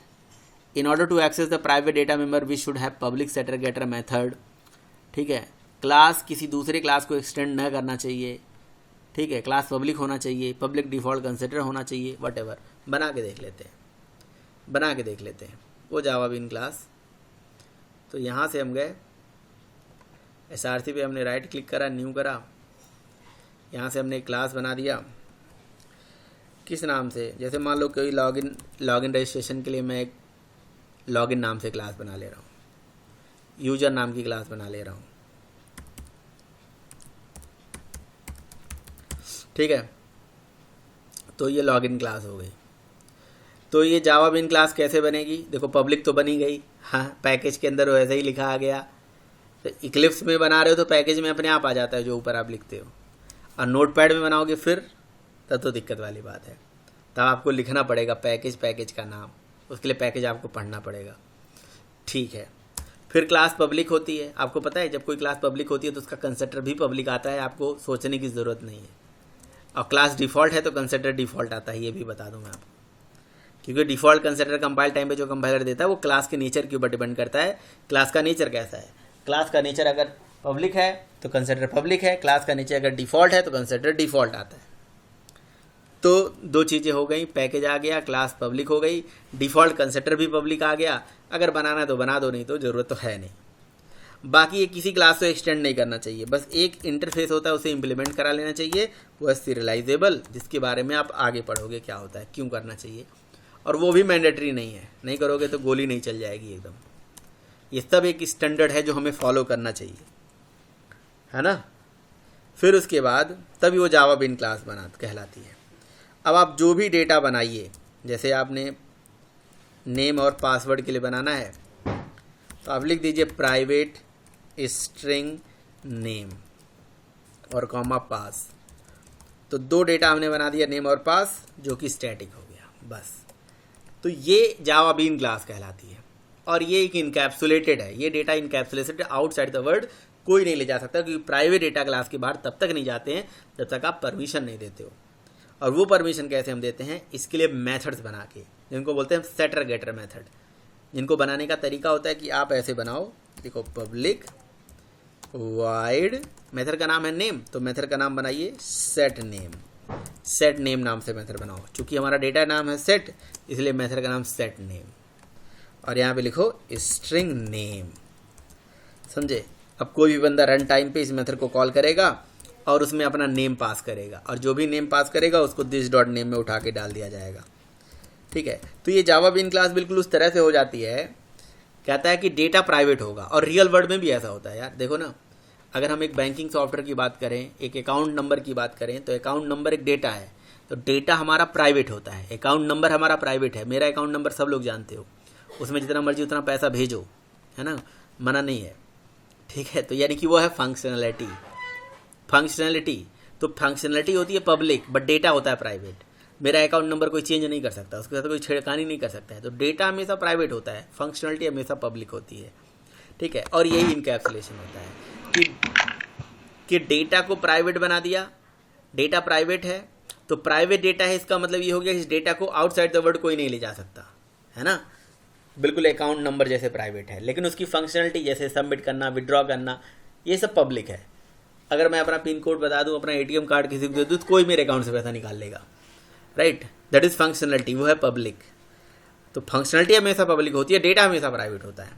in order to access the private data member we should have public setter getter method, ठीक है। क्लास किसी दूसरे क्लास को एक्सटेंड न करना चाहिए, ठीक है, क्लास पब्लिक होना चाहिए, पब्लिक डिफ़ॉल्ट कंसिडर होना चाहिए, वट एवर। बना के देख लेते हैं वो जावा बीन क्लास। तो यहाँ से हम गए SRC पे, हमने राइट क्लिक करा, न्यू करा, यहाँ से हमने एक क्लास बना दिया। किस नाम से? जैसे मान लो कोई लॉगिन रजिस्ट्रेशन के लिए मैं एक लॉगिन नाम से क्लास बना ले रहा हूँ, यूजर नाम की क्लास बना ले रहा हूँ, ठीक है। तो ये लॉगिन क्लास हो गई। तो ये जावा बीन क्लास कैसे बनेगी? देखो पब्लिक तो बनी गई, हाँ, पैकेज के अंदर वैसे ही लिखा आ गया। तो इक्लिप्स में बना रहे हो तो पैकेज में अपने आप आ जाता है जो ऊपर आप लिखते हो, और नोटपैड में बनाओगे फिर तब तो दिक्कत वाली बात है, तब आपको लिखना पड़ेगा पैकेज का नाम, उसके लिए पैकेज आपको पढ़ना पड़ेगा, ठीक है। फिर क्लास पब्लिक होती है, आपको पता है जब कोई क्लास पब्लिक होती है तो उसका कंस्ट्रक्टर भी पब्लिक आता है, आपको सोचने की ज़रूरत नहीं है। और क्लास डिफ़ॉल्ट है तो कंस्ट्रक्टर डिफ़ॉल्ट आता है, ये भी बता दूं मैं आपको, क्योंकि डिफ़ॉल्ट कंस्ट्रक्टर कंपाइल टाइम पे जो कंपाइलर देता है वो क्लास के नेचर के ऊपर डिपेंड करता है, क्लास का नेचर कैसा है। क्लास का नेचर अगर पब्लिक है तो कंस्ट्रक्टर पब्लिक है, क्लास का नेचर अगर डिफ़ॉल्ट है तो कंस्ट्रक्टर डिफ़ॉल्ट आता है, तो दो चीज़ें हो गई, पैकेज आ गया, क्लास पब्लिक हो गई, डिफ़ॉल्ट कंस्ट्रक्टर भी पब्लिक आ गया। अगर बनाना है तो बना दो, नहीं तो ज़रूरत तो है नहीं। बाकी ये किसी क्लास को एक्सटेंड नहीं करना चाहिए, बस एक इंटरफेस होता है उसे इम्प्लीमेंट करा लेना चाहिए, वो है सीरियलाइजेबल, जिसके बारे में आप आगे पढ़ोगे क्या होता है, क्यों करना चाहिए, और वो भी मैंडेटरी नहीं है, नहीं करोगे तो गोली नहीं चल जाएगी एकदम। ये सब एक स्टैंडर्ड है जो हमें फॉलो करना चाहिए, है ना। फिर उसके बाद तभी वो जावा बिन क्लास कहलाती है। अब आप जो भी डेटा बनाइए, जैसे आपने नेम और पासवर्ड के लिए बनाना है तो आप लिख दीजिए प्राइवेट स्ट्रिंग नेम और कॉमा पास। तो दो डेटा हमने बना दिया, नेम और पास, जो कि स्टैटिक हो गया बस। तो ये जावा बीन क्लास कहलाती है, और ये एक इनकैप्सुलेटेड है। ये data encapsulated, outside the world कोई नहीं ले जा सकता, क्योंकि प्राइवेट डेटा क्लास के बाहर तब तक नहीं जाते हैं जब तक आप परमिशन नहीं देते हो। और वो परमिशन कैसे हम देते हैं, इसके लिए मेथड्स बना के, जिनको बोलते हैं सेटर गेटर मेथड। जिनको बनाने का तरीका होता है कि आप ऐसे बनाओ, देखो पब्लिक वाइड, मेथड का नाम है नेम, तो मेथड का नाम बनाइए सेट नेम। सेट नेम नाम से मेथड बनाओ, चूंकि हमारा डेटा नाम है सेट, इसलिए मेथड का नाम सेट नेम। और यहाँ पे लिखो स्ट्रिंग नेम, समझे। अब कोई भी बंदा रन टाइम पे इस मेथड को कॉल करेगा और उसमें अपना नेम पास करेगा, और जो भी नेम पास करेगा उसको दिस डॉट नेम में उठा के डाल दिया जाएगा, ठीक है। तो ये जावा बीन क्लास बिल्कुल उस तरह से हो जाती है, कहता है कि डेटा प्राइवेट होगा। और रियल वर्ल्ड में भी ऐसा होता है यार, देखो ना, अगर हम एक बैंकिंग सॉफ्टवेयर की बात करें, एक अकाउंट नंबर की बात करें, तो अकाउंट नंबर एक डेटा है, तो डेटा हमारा प्राइवेट होता है, अकाउंट नंबर हमारा प्राइवेट है। मेरा अकाउंट नंबर सब लोग जानते हो, उसमें जितना मर्जी उतना पैसा भेजो, है ना, मना नहीं है, ठीक है। तो यानी कि वो है फंक्शनैलिटी। तो फंक्शनैलिटी होती है पब्लिक, बट डेटा होता है प्राइवेट। मेरा अकाउंट नंबर कोई चेंज नहीं कर सकता, उसके साथ कोई छेड़खानी नहीं कर सकता है, तो डेटा हमेशा प्राइवेट होता है, फंक्शनैलिटी हमेशा पब्लिक होती है, ठीक है। और यही इनकैप्सुलेशन होता है कि डेटा को प्राइवेट बना दिया, डेटा प्राइवेट है तो प्राइवेट डेटा है, इसका मतलब ये हो गया कि इस डेटा को आउटसाइड द वर्ल्ड कोई नहीं ले जा सकता, है ना। बिल्कुल अकाउंट नंबर जैसे प्राइवेट है, लेकिन उसकी फंक्शनलिटी जैसे सबमिट करना, विड्रॉ करना, ये सब पब्लिक है। अगर मैं अपना पिन कोड बता दूं, अपना एटीएम कार्ड किसी को दे दूं, तो कोई मेरे अकाउंट से पैसा निकाल लेगा, राइट। दैट इज फंक्शनलिटी, वो है पब्लिक। तो फंक्शनलिटी हमेशा पब्लिक होती है, डेटा हमेशा प्राइवेट होता है।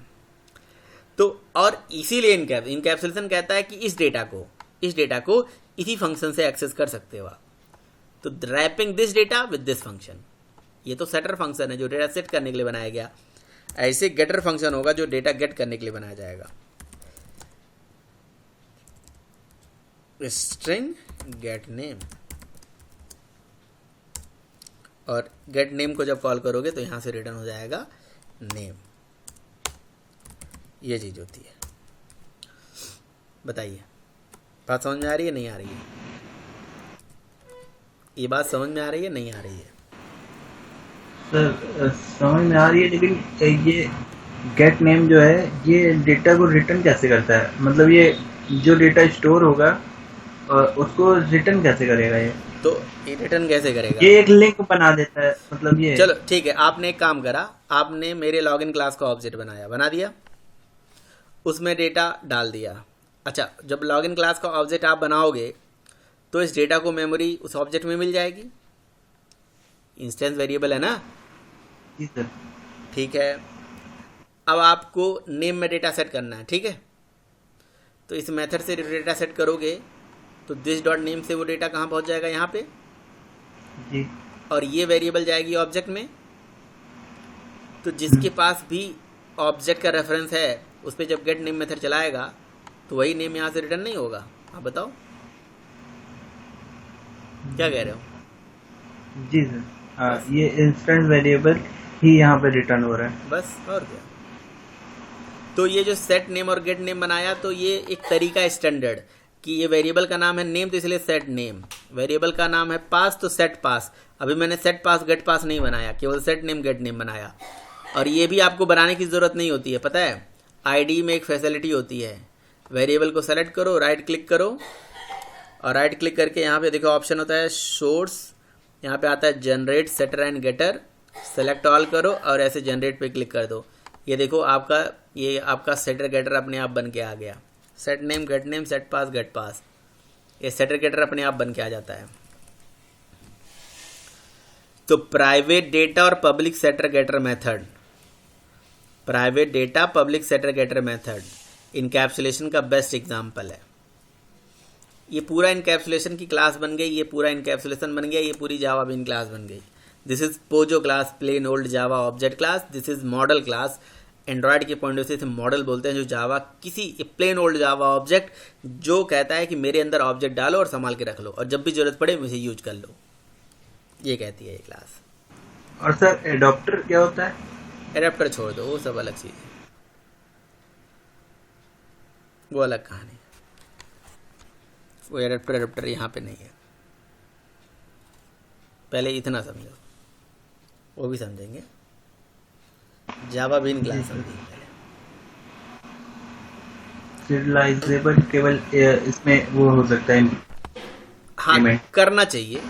तो और इसीलिए इनकैप्सुलेशन कहता है कि इस डेटा को इसी फंक्शन से एक्सेस कर सकते हो आप। तो wrapping this data with this function, ये तो सेटर फंक्शन है जो डेटा सेट करने के लिए बनाया गया। ऐसे गेटर फंक्शन होगा जो डेटा गेट करने के लिए बनाया जाएगा। स्ट्रिंग गेट नेम, और गेट नेम को जब कॉल करोगे तो यहां से रिटर्न हो जाएगा नेम। ये चीज होती है। बताइए, बात समझ में आ रही है, नहीं आ रही है? ये बात समझ में आ रही है, नहीं आ रही है? सर समझ में आ रही है, लेकिन ये गेट नेम जो है ये डेटा को रिटर्न कैसे करता है? मतलब ये जो डेटा स्टोर होगा उसको रिटर्न कैसे करेगा ये? तो ये रिटर्न कैसे करेगा? ये एक लिंक बना देता है, मतलब ये। चलो ठीक है, आपने एक काम करा, आपने मेरे लॉगिन क्लास का ऑब्जेक्ट बना दिया, उसमें डेटा डाल दिया। अच्छा, जब लॉगिन क्लास का ऑब्जेक्ट आप बनाओगे तो इस डेटा को मेमोरी उस ऑब्जेक्ट में मिल जाएगी, इंस्टेंस वेरिएबल है ना। जी सर। ठीक है, अब आपको नेम में डेटा सेट करना है, ठीक है। तो इस मेथड से डेटा सेट करोगे तो दिस डॉट नेम से वो डेटा कहाँ पहुँच जाएगा, यहाँ पे जी। और ये वेरिएबल जाएगी ऑब्जेक्ट में। तो जिसके पास भी ऑब्जेक्ट का रेफरेंस है उस पर जब गेट नेम मेथड चलाएगा तो वही नेम यहाँ से रिटर्न नहीं होगा। आप बताओ क्या कह रहे हो? जी सर। हाँ, ये इंस्टेंस वेरिएबल ही यहाँ पे रिटर्न हो रहा है, बस, और क्या। तो ये जो सेट नेम और गेट नेम बनाया, तो ये एक तरीका है स्टैंडर्ड कि ये वेरिएबल का नाम है नेम, तो इसलिए सेट नेम। वेरिएबल का नाम है पास, तो सेट पास। अभी मैंने सेट पास गेट पास नहीं बनाया, केवल सेट नेम गेट नेम बनाया। और ये भी आपको बनाने की ज़रूरत नहीं होती है, पता है। आईडी में एक फैसिलिटी होती है, वेरिएबल को सेलेक्ट करो, राइट क्लिक करो, और राइट क्लिक करके यहाँ पे देखो ऑप्शन होता है सोर्स, यहाँ पे आता है generate setter and getter, select all करो और ऐसे जनरेट पे क्लिक कर दो। ये देखो आपका सेटर गेटर अपने आप बन के आ गया। Set name get name, set pass get pass, ये सेटर गेटर अपने आप बन के आ जाता है। तो प्राइवेट डेटा और public setter getter method, private data public setter getter method encapsulation का बेस्ट एग्जाम्पल है। ये पूरा इनकैप्सुलेशन की क्लास बन गई, ये पूरा इनकैप्सुलेशन बन गया, ये पूरी जावा बीन क्लास बन गई। This is POJO class, plain old Java object class. This is model class, Android के पॉइंट ऑफ व्यू से मॉडल बोलते हैं, जो जावा किसी प्लेन ओल्ड जावा ऑब्जेक्ट जो कहता है कि मेरे अंदर ऑब्जेक्ट डालो और संभाल के रख लो और जब भी जरूरत पड़े मुझे यूज कर लो, ये कहती है ये क्लास। और सर एडॉप्टर क्या होता है? एडेप्टर छोड़ दो, वो सब अलग चीज है, वो अलग कहानी है। वो एडेप्टर यहाँ पे नहीं है, पहले इतना समझो, वो भी समझेंगे। जावा बीन क्लास समझेंगे पहले। सीरियलाइजेबल केवल इसमें वो हो सकता है। हाँ, Payment. करना चाहिए,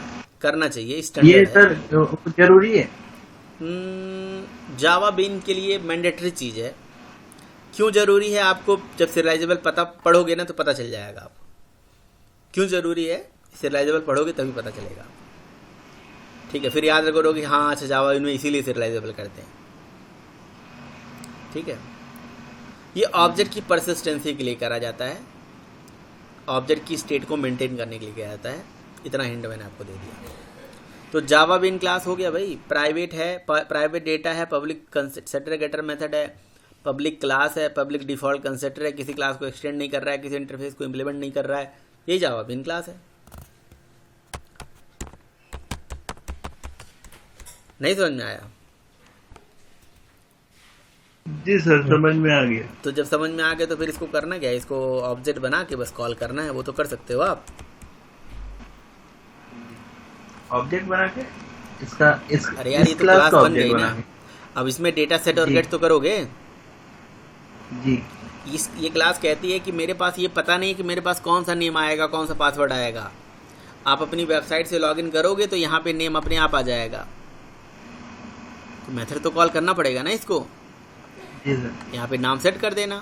करना चाहिए, ये स्टैंडर्ड है। सर जरूरी है। जावा बीन के लिए मैंडेटरी चीज़ है। क्यों ज़रूरी है? आपको जब सीरियलाइजेबल पता पढ़ोगे ना तो पता चल जाएगा आपको क्यों ज़रूरी है। सीरियलाइजेबल पढ़ोगे तभी पता चलेगा, ठीक है। फिर याद करोगे कि हाँ अच्छा जावा बीन में इसीलिए सीरियलाइजेबल करते हैं, ठीक है। ये ऑब्जेक्ट की परसिस्टेंसी के लिए करा जाता है, ऑब्जेक्ट की स्टेट को मेंटेन करने के लिए किया जाता है। इतना हिंट मैंने आपको दे दिया। तो जावा बीन क्लास हो गया भाई, प्राइवेट है, प्राइवेट डेटा है, पब्लिक सेटर गेटर मेथड है, पब्लिक क्लास है, पब्लिक डिफॉल्ट कंस्ट्रक्टर है, किसी क्लास को एक्सटेंड नहीं कर रहा है, किसी इंटरफेस को इम्प्लीमेंट नहीं कर रहा है, यही जावा बीन क्लास है। नहीं समझ में आया? जी सर समझ में आ गया। तो जब समझ में आ गया तो फिर इसको करना क्या है, इसको ऑब्जेक्ट बना के बस कॉल करना है, वो तो कर सकते हो आप। ऑब्जेक्ट बना के इसका अरे यार ये तो क्लास बन गई ना, अब इसमें डेटा सेट और गेट तो करोगे जी। ये क्लास कहती है कि मेरे पास ये पता नहीं है कि मेरे पास कौन सा नेम आएगा, कौन सा पासवर्ड आएगा। आप अपनी वेबसाइट से लॉगिन करोगे तो यहाँ पे नेम अपने आप आ जाएगा, तो मेथड तो कॉल करना पड़ेगा ना इसको। जी सर। यहाँ पे नाम सेट कर देना,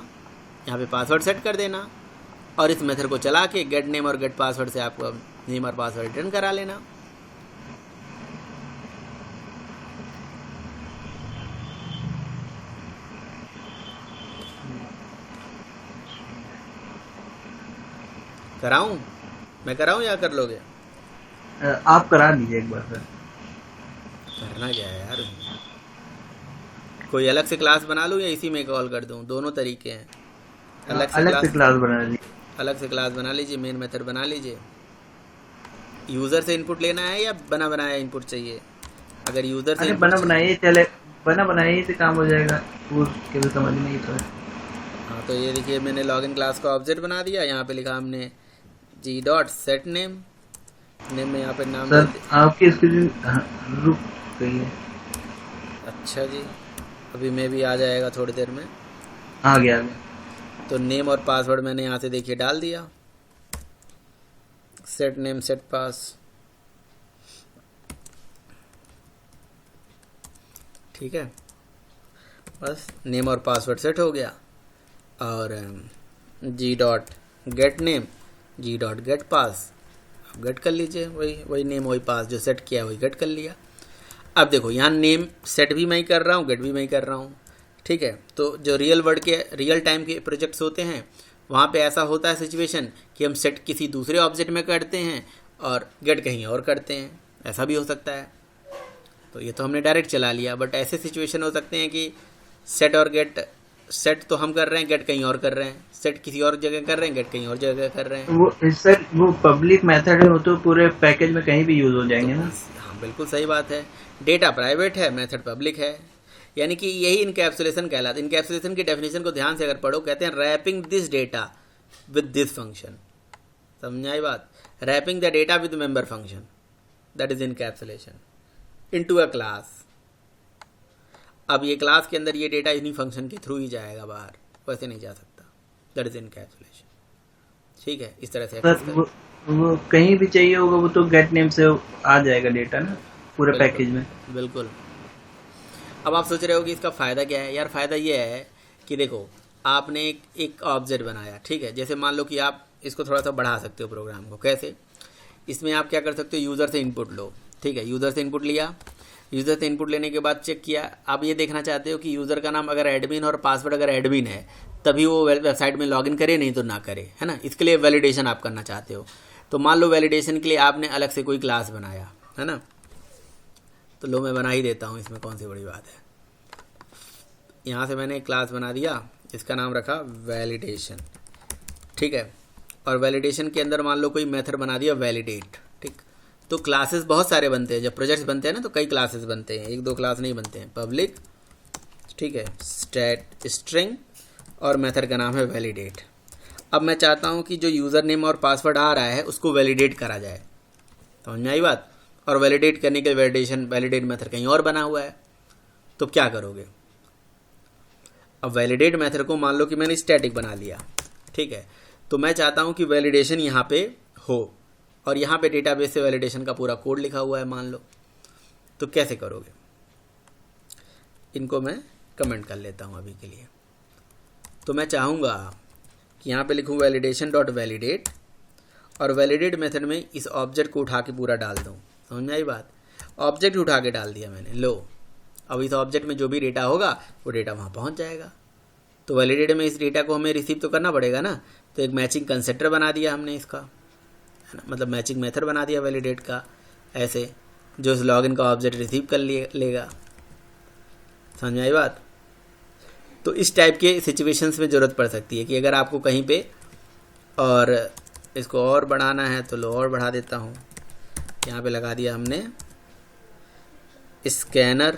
यहाँ पे पासवर्ड सेट कर देना और इस मेथड को चला के गेट नेम और गेट पासवर्ड से आपको नेम और पासवर्ड रिटर्न करा लेना। कराऊं? मैं कराऊं या कर लोगे? आप करा दीजिए एक बार सर। करना क्या है यार? कोई अलग से क्लास बना लूं या इसी में कॉल कर दूं? दोनों तरीके हैं। अलग से क्लास बना लीजिए। अलग से क्लास बना लीजिए, मेन मेथड बना लीजिए। यूज़र से इनपुट लेना है या बना बनाया इनपुट चाहिए? अगर यूज़र से बना बनाइए, चले बना बनाइए से काम हो जाएगा, वो केवल समझ नहीं तो। हाँ तो ये देखिए मैंने लॉगिन क्लास का ऑब्जेक्ट बना दिया, यहाँ पे लिखा हमने जी डॉट सेट नेम, नेम में यहाँ पे नाम सर आपकी स्क्रीन रुक गई है। अच्छा जी, अभी मैं भी आ जाएगा थोड़ी देर में। आ गया। तो नेम और पासवर्ड मैंने यहाँ से देखिए डाल दिया, सेट नेम सेट पास, ठीक है। बस नेम और पासवर्ड सेट हो गया और जी डॉट गेट नेम, जी डॉट गेट पास, अब गेट कर लीजिए, वही नेम वही पास जो सेट किया वही गेट कर लिया। अब देखो यहाँ नेम सेट भी मैं ही कर रहा हूँ, गेट भी मैं ही कर रहा हूँ, ठीक है। तो जो रियल वर्ल्ड के रियल टाइम के प्रोजेक्ट्स होते हैं वहाँ पे ऐसा होता है सिचुएशन कि हम सेट किसी दूसरे ऑब्जेक्ट में करते हैं और गेट कहीं और करते हैं, ऐसा भी हो सकता है। तो ये तो हमने डायरेक्ट चला लिया, बट ऐसे सिचुएशन हो सकते हैं कि सेट और गेट, सेट तो हम कर रहे हैं, गेट कहीं और कर रहे हैं, सेट किसी और जगह कर रहे हैं, गेट कहीं और जगह कर रहे हैं। वो सर वो पब्लिक मेथड है, वो तो पूरे पैकेज में कहीं भी यूज हो जाएंगे ना। हाँ बिल्कुल सही बात है। डेटा प्राइवेट है, मेथड पब्लिक है, यानी कि यही इनकैप्सुलेशन कहलाता है। इनकैप्सुलेशन की डेफिनेशन को ध्यान से अगर पढ़ो, कहते हैं wrapping this data with this function. समझ आई बात? Wrapping the data with member function, that is encapsulation into a class. अब ये क्लास के अंदर ये डेटा इन्हीं फंक्शन के थ्रू ही जाएगा बाहर, वैसे नहीं जा सकता। दैट इज इनकैप्सुलेशन, ठीक है। इस तरह से सर वो कहीं भी चाहिए होगा वो तो गेट नेम से आ जाएगा डेटा ना पूरे पैकेज में। बिल्कुल। अब आप सोच रहे हो कि इसका फ़ायदा क्या है? यार फ़ायदा ये है कि देखो आपने एक ऑब्जेक्ट बनाया, ठीक है। जैसे मान लो कि आप इसको थोड़ा सा बढ़ा सकते हो प्रोग्राम को। कैसे? इसमें आप क्या कर सकते हो, यूज़र से इनपुट लो, ठीक है। यूज़र से इनपुट लिया, यूज़र से इनपुट लेने के बाद चेक किया। आप ये देखना चाहते हो कि यूज़र का नाम अगर एडमिन और पासवर्ड अगर एडमिन है तभी वो वेबसाइट में लॉगिन करे, नहीं तो ना करे, है ना। इसके लिए वैलिडेशन आप करना चाहते हो। तो मान लो वैलिडेशन के लिए आपने अलग से कोई क्लास बनाया, है ना। तो लो मैं बना ही देता हूँ, इसमें कौन सी बड़ी बात है। यहाँ से मैंने एक क्लास बना दिया, इसका नाम रखा वैलिडेशन, ठीक है। और वैलिडेशन के अंदर मान लो कोई मेथड बना दिया वैलिडेट, ठीक। तो क्लासेस बहुत सारे बनते हैं, जब प्रोजेक्ट्स बनते हैं ना तो कई क्लासेस बनते हैं, एक दो क्लास नहीं बनते हैं। पब्लिक, ठीक है, स्टैट स्ट्रिंग और मेथड का नाम है वैलिडेट। अब मैं चाहता हूँ कि जो यूज़र नेम और पासवर्ड आ रहा है उसको वैलिडेट करा जाए, समझ में आई बात। और वैलिडेट करने के लिए वैलिडेट मेथड कहीं और बना हुआ है, तो क्या करोगे। अब वैलिडेट मेथड को मान लो कि मैंने स्टैटिक बना लिया, ठीक है। तो मैं चाहता हूँ कि वैलिडेशन यहाँ पे हो और यहाँ पे डेटाबेस से वैलिडेशन का पूरा कोड लिखा हुआ है मान लो। तो कैसे करोगे, इनको मैं कमेंट कर लेता हूँ अभी के लिए। तो मैं चाहूँगा कि यहाँ पे लिखूँ वैलिडेशन डॉट वैलिडेट और वैलिडेट मेथड में इस ऑब्जेक्ट को उठा के पूरा डाल दूँ, समझ में आई बात। ऑब्जेक्ट उठा के डाल दिया मैंने, लो अब इस ऑब्जेक्ट में जो भी डेटा होगा वो डेटा वहाँ पहुँच जाएगा। तो वैलिडेट में इस डेटा को हमें रिसीव तो करना पड़ेगा ना, तो एक मैचिंग कंसेप्टर बना दिया हमने इसका, है ना, मतलब मैचिंग मेथड बना दिया वैलिडेट का, ऐसे जो इस लॉगिन का ऑब्जेक्ट रिसीव कर लेगा, समझ में आई बात। तो इस टाइप के सिचुएशंस में ज़रूरत पड़ सकती है कि अगर आपको कहीं पे और इसको और बढ़ाना है तो लो और बढ़ा देता हूँ। यहाँ पे लगा दिया हमने scanner,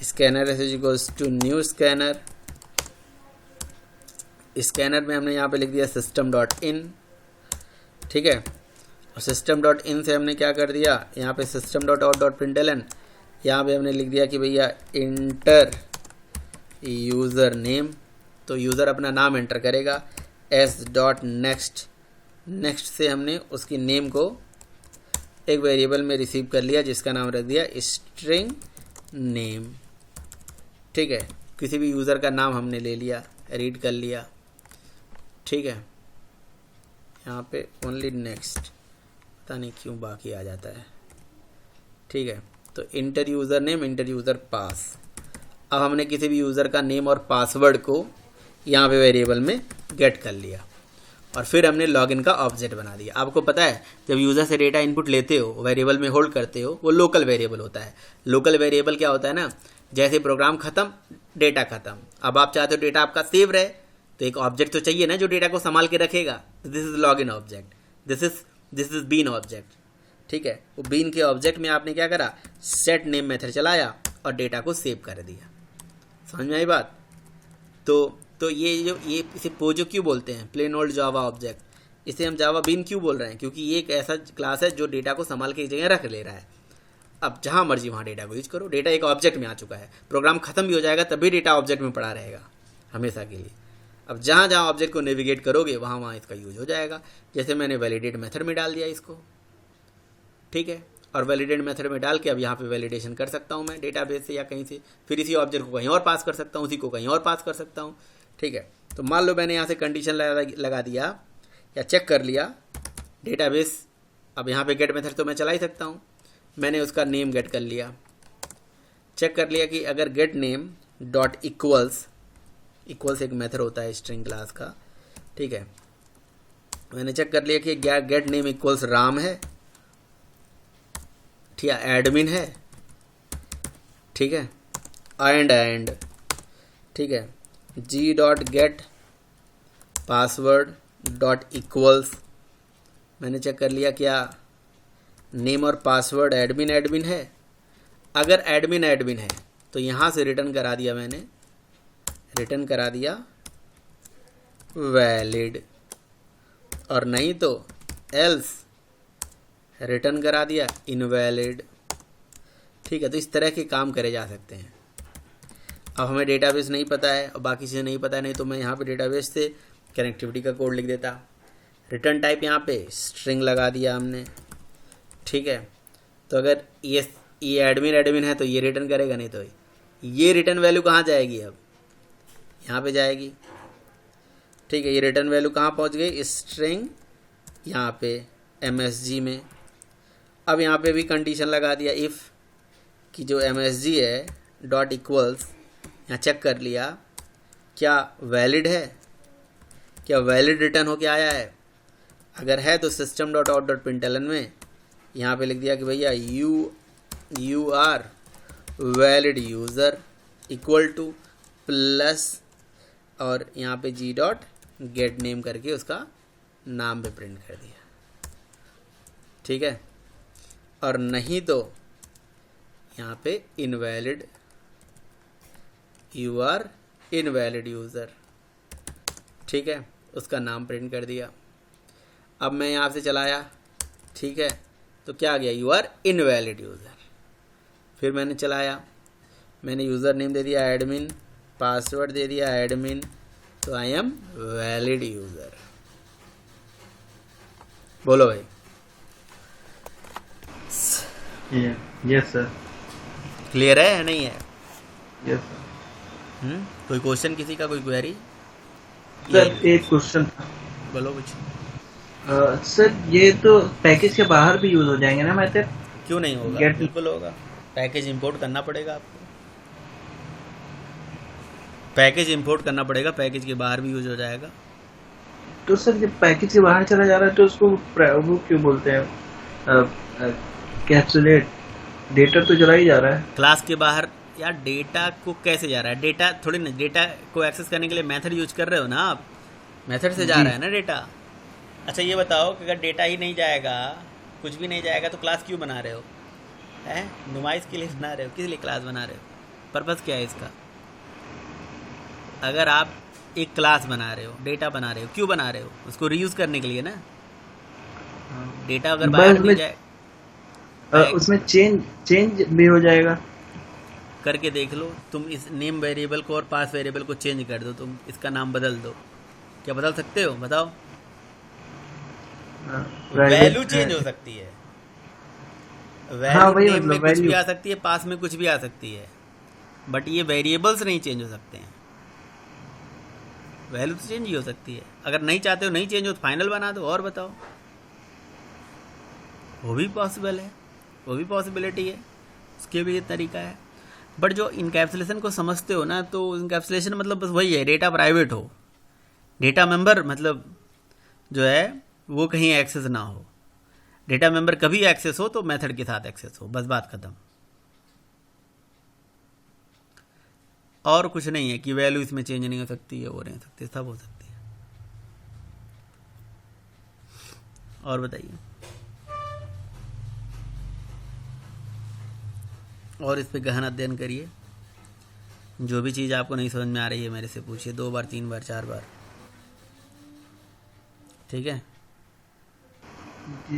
scanner S equals to new scanner. Scanner में हमने यहाँ पे लिख दिया सिस्टम डॉट इन, ठीक है। और सिस्टम डॉट इन से हमने क्या कर दिया, यहाँ पे system dot out dot println, यहाँ पे हमने लिख दिया कि भैया इंटर यूज़र नेम, तो यूज़र अपना नाम एंटर करेगा। एस डॉट नेक्स्ट, नेक्स्ट से हमने उसकी नेम को एक वेरिएबल में रिसीव कर लिया जिसका नाम रख दिया स्ट्रिंग नेम, ठीक है। किसी भी यूज़र का नाम हमने ले लिया, रीड कर लिया, ठीक है। यहाँ पे ओनली नेक्स्ट, पता नहीं क्यों बाकी आ जाता है, ठीक है। तो enter user name, enter user pass. अब हमने किसी भी यूज़र का नेम और पासवर्ड को यहाँ पे वेरिएबल में गेट कर लिया और फिर हमने लॉगिन का ऑब्जेक्ट बना दिया। आपको पता है जब यूज़र से डेटा इनपुट लेते हो, वेरिएबल में होल्ड करते हो, वो लोकल वेरिएबल होता है। लोकल वेरिएबल क्या होता है ना, जैसे प्रोग्राम ख़त्म डेटा ख़त्म। अब आप चाहते हो डेटा आपका सेव रहे तो एक ऑब्जेक्ट तो चाहिए ना जो डेटा को संभाल के रखेगा। This is login object, this is bean object, ठीक है। वो बीन के ऑब्जेक्ट में आपने क्या करा, सेट नेम मेथड चलाया और डेटा को सेव कर दिया, समझ में आई बात। तो ये इसे पोजो क्यों बोलते हैं, प्लेन ओल्ड जावा ऑब्जेक्ट। इसे हम जावा बीन क्यों बोल रहे हैं, क्योंकि ये एक ऐसा क्लास है जो डेटा को संभाल के एक जगह रख ले रहा है। अब जहाँ मर्जी वहाँ डेटा को यूज करो, डेटा एक ऑब्जेक्ट में आ चुका है। प्रोग्राम खत्म भी हो जाएगा तब भी डेटा ऑब्जेक्ट में पड़ा रहेगा हमेशा के लिए। अब जहाँ जहाँ ऑब्जेक्ट को नेविगेट करोगे वहाँ वहाँ इसका यूज हो जाएगा। जैसे मैंने वैलिडेट मेथड में डाल दिया इसको, ठीक है। और वैलिडेट मेथड में डाल के अब यहाँ पे वैलिडेशन कर सकता हूँ मैं डेटाबेस से या कहीं से, फिर इसी ऑब्जेक्ट को कहीं और पास कर सकता हूँ, उसी को कहीं और पास कर सकता हूँ, ठीक है। तो मान लो मैंने यहाँ से कंडीशन लगा दिया या चेक कर लिया डेटाबेस। अब यहाँ पे गेट मेथड तो मैं चला ही सकता हूँ। मैंने उसका नेम गेट कर लिया, चेक कर लिया कि अगर गेट नेम डॉट इक्वल्स एक मेथड होता है स्ट्रिंग क्लास का, ठीक है। मैंने चेक कर लिया कि गेट नेम इक्वल्स राम है, ठीक है, एडमिन है, ठीक है, एंड ठीक है, g dot get password dot equals. मैंने चेक कर लिया क्या नेम और पासवर्ड एडमिन है। अगर एडमिन है तो यहाँ से रिटर्न करा दिया मैंने, रिटर्न करा दिया वैलिड, और नहीं तो एल्स रिटर्न करा दिया इनवैलिड, ठीक है। तो इस तरह के काम करे जा सकते हैं। अब हमें डेटाबेस नहीं पता है और बाकी चीज़ें नहीं पता है, नहीं तो मैं यहाँ पे डेटाबेस से कनेक्टिविटी का कोड लिख देता। रिटर्न टाइप यहाँ पे स्ट्रिंग लगा दिया हमने, ठीक है। तो अगर ये एडमिन है तो ये रिटर्न करेगा, नहीं तो ये रिटर्न वैल्यू कहाँ जाएगी, अब यहाँ पे जाएगी, ठीक है। ये रिटर्न वैल्यू कहाँ पहुँच गई, स्ट्रिंग यहाँ पे MSG में। अब यहाँ पे भी कंडीशन लगा दिया इफ़ कि जो MSG है डॉट इक्वल्स, यहाँ चेक कर लिया क्या वैलिड है, क्या वैलिड रिटर्न होके आया है। अगर है तो system dot out dot println में यहाँ पे लिख दिया कि भैया you are valid user equal to plus, और यहाँ पे जी डॉट गेट नेम करके उसका नाम पे प्रिंट कर दिया। ठीक है, और नहीं तो यहाँ पे invalid, you are invalid user, ठीक है, उसका नाम प्रिंट कर दिया। अब मैं यहाँ से चलाया, ठीक है, तो क्या आ गया, यू आर इनवैलिड यूज़र। फिर मैंने चलाया, मैंने यूज़र नेम दे दिया एडमिन, पासवर्ड दे दिया एडमिन, तो आई एम वैलिड यूज़र। बोलो भाई। Yes sir. क्लियर है या नहीं है? Yes sir. कोई क्वेश्चन किसी का, कोई क्वेरी? सर एक क्वेश्चन था। बोलो कुछ। सर ये तो पैकेज के बाहर भी यूज हो जाएंगे ना मेथड? क्यों नहीं होगा, Get- बिल्कुल होगा। पैकेज इंपोर्ट करना पड़ेगा आपको, पैकेज इंपोर्ट करना पड़ेगा, पैकेज के बाहर भी यूज हो जाएगा। तो सर जब पैकेज के बाहर चला जा रहा है तो उसको वो क्यों बोलते हैं कैप्सुलेट? डेटा तो चला ही जा रहा है। क्लास के बाहर यार डेटा को कैसे जा रहा है? डेटा थोड़ी ना, डेटा को एक्सेस करने के लिए मेथड यूज कर रहे हो ना आप, मेथड से जा जी। रहा है ना डेटा। अच्छा ये बताओ कि अगर डेटा ही नहीं जाएगा, कुछ भी नहीं जाएगा, तो क्लास क्यों बना रहे हो? हैं, नुमाइश के लिए बना रहे हो? किस लिए क्लास बना रहे हो? पर्पज़ क्या है इसका? अगर आप एक क्लास बना रहे हो, डेटा बना रहे हो, क्यों बना रहे हो? उसको रीयूज करने के लिए ना। डेटा अगर बस बाहर नहीं उसमें- जाए, उसमें चेंज भी हो जाएगा। करके देख लो। तुम इस नेम वेरिएबल को और पास वेरिएबल को चेंज कर दो, तुम इसका नाम बदल दो, क्या बदल सकते हो? बताओ। वैल्यू चेंज हो सकती है, हाँ, वही वैल्यू नेम में मतलब कुछ भी value। आ सकती है, पास में कुछ भी आ सकती है, बट ये वेरिएबल्स नहीं चेंज हो सकते हैं। वैल्यू तो चेंज ही हो सकती है। अगर नहीं चाहते हो नहीं चेंज हो तो फाइनल बना दो और बताओ, वो भी पॉसिबल है, वो भी पॉसिबिलिटी है, उसके भी ये तरीका है। बट जो इनकैप्सुलेशन को समझते हो ना, तो इनकैप्सुलेशन मतलब बस वही है, डेटा प्राइवेट हो, डेटा मेंबर मतलब जो है वो कहीं एक्सेस ना हो। डेटा मेंबर कभी एक्सेस हो तो मेथड के साथ एक्सेस हो, बस बात खत्म। और कुछ नहीं है कि वैल्यू इसमें चेंज नहीं हो सकती है, वो नहीं हो सकती, सब हो सकती है। और बताइए, और इस पे गहन अध्ययन करिए। जो भी चीज़ आपको नहीं समझ में आ रही है मेरे से पूछिए, 2 बार 3 बार 4 बार, ठीक है? जी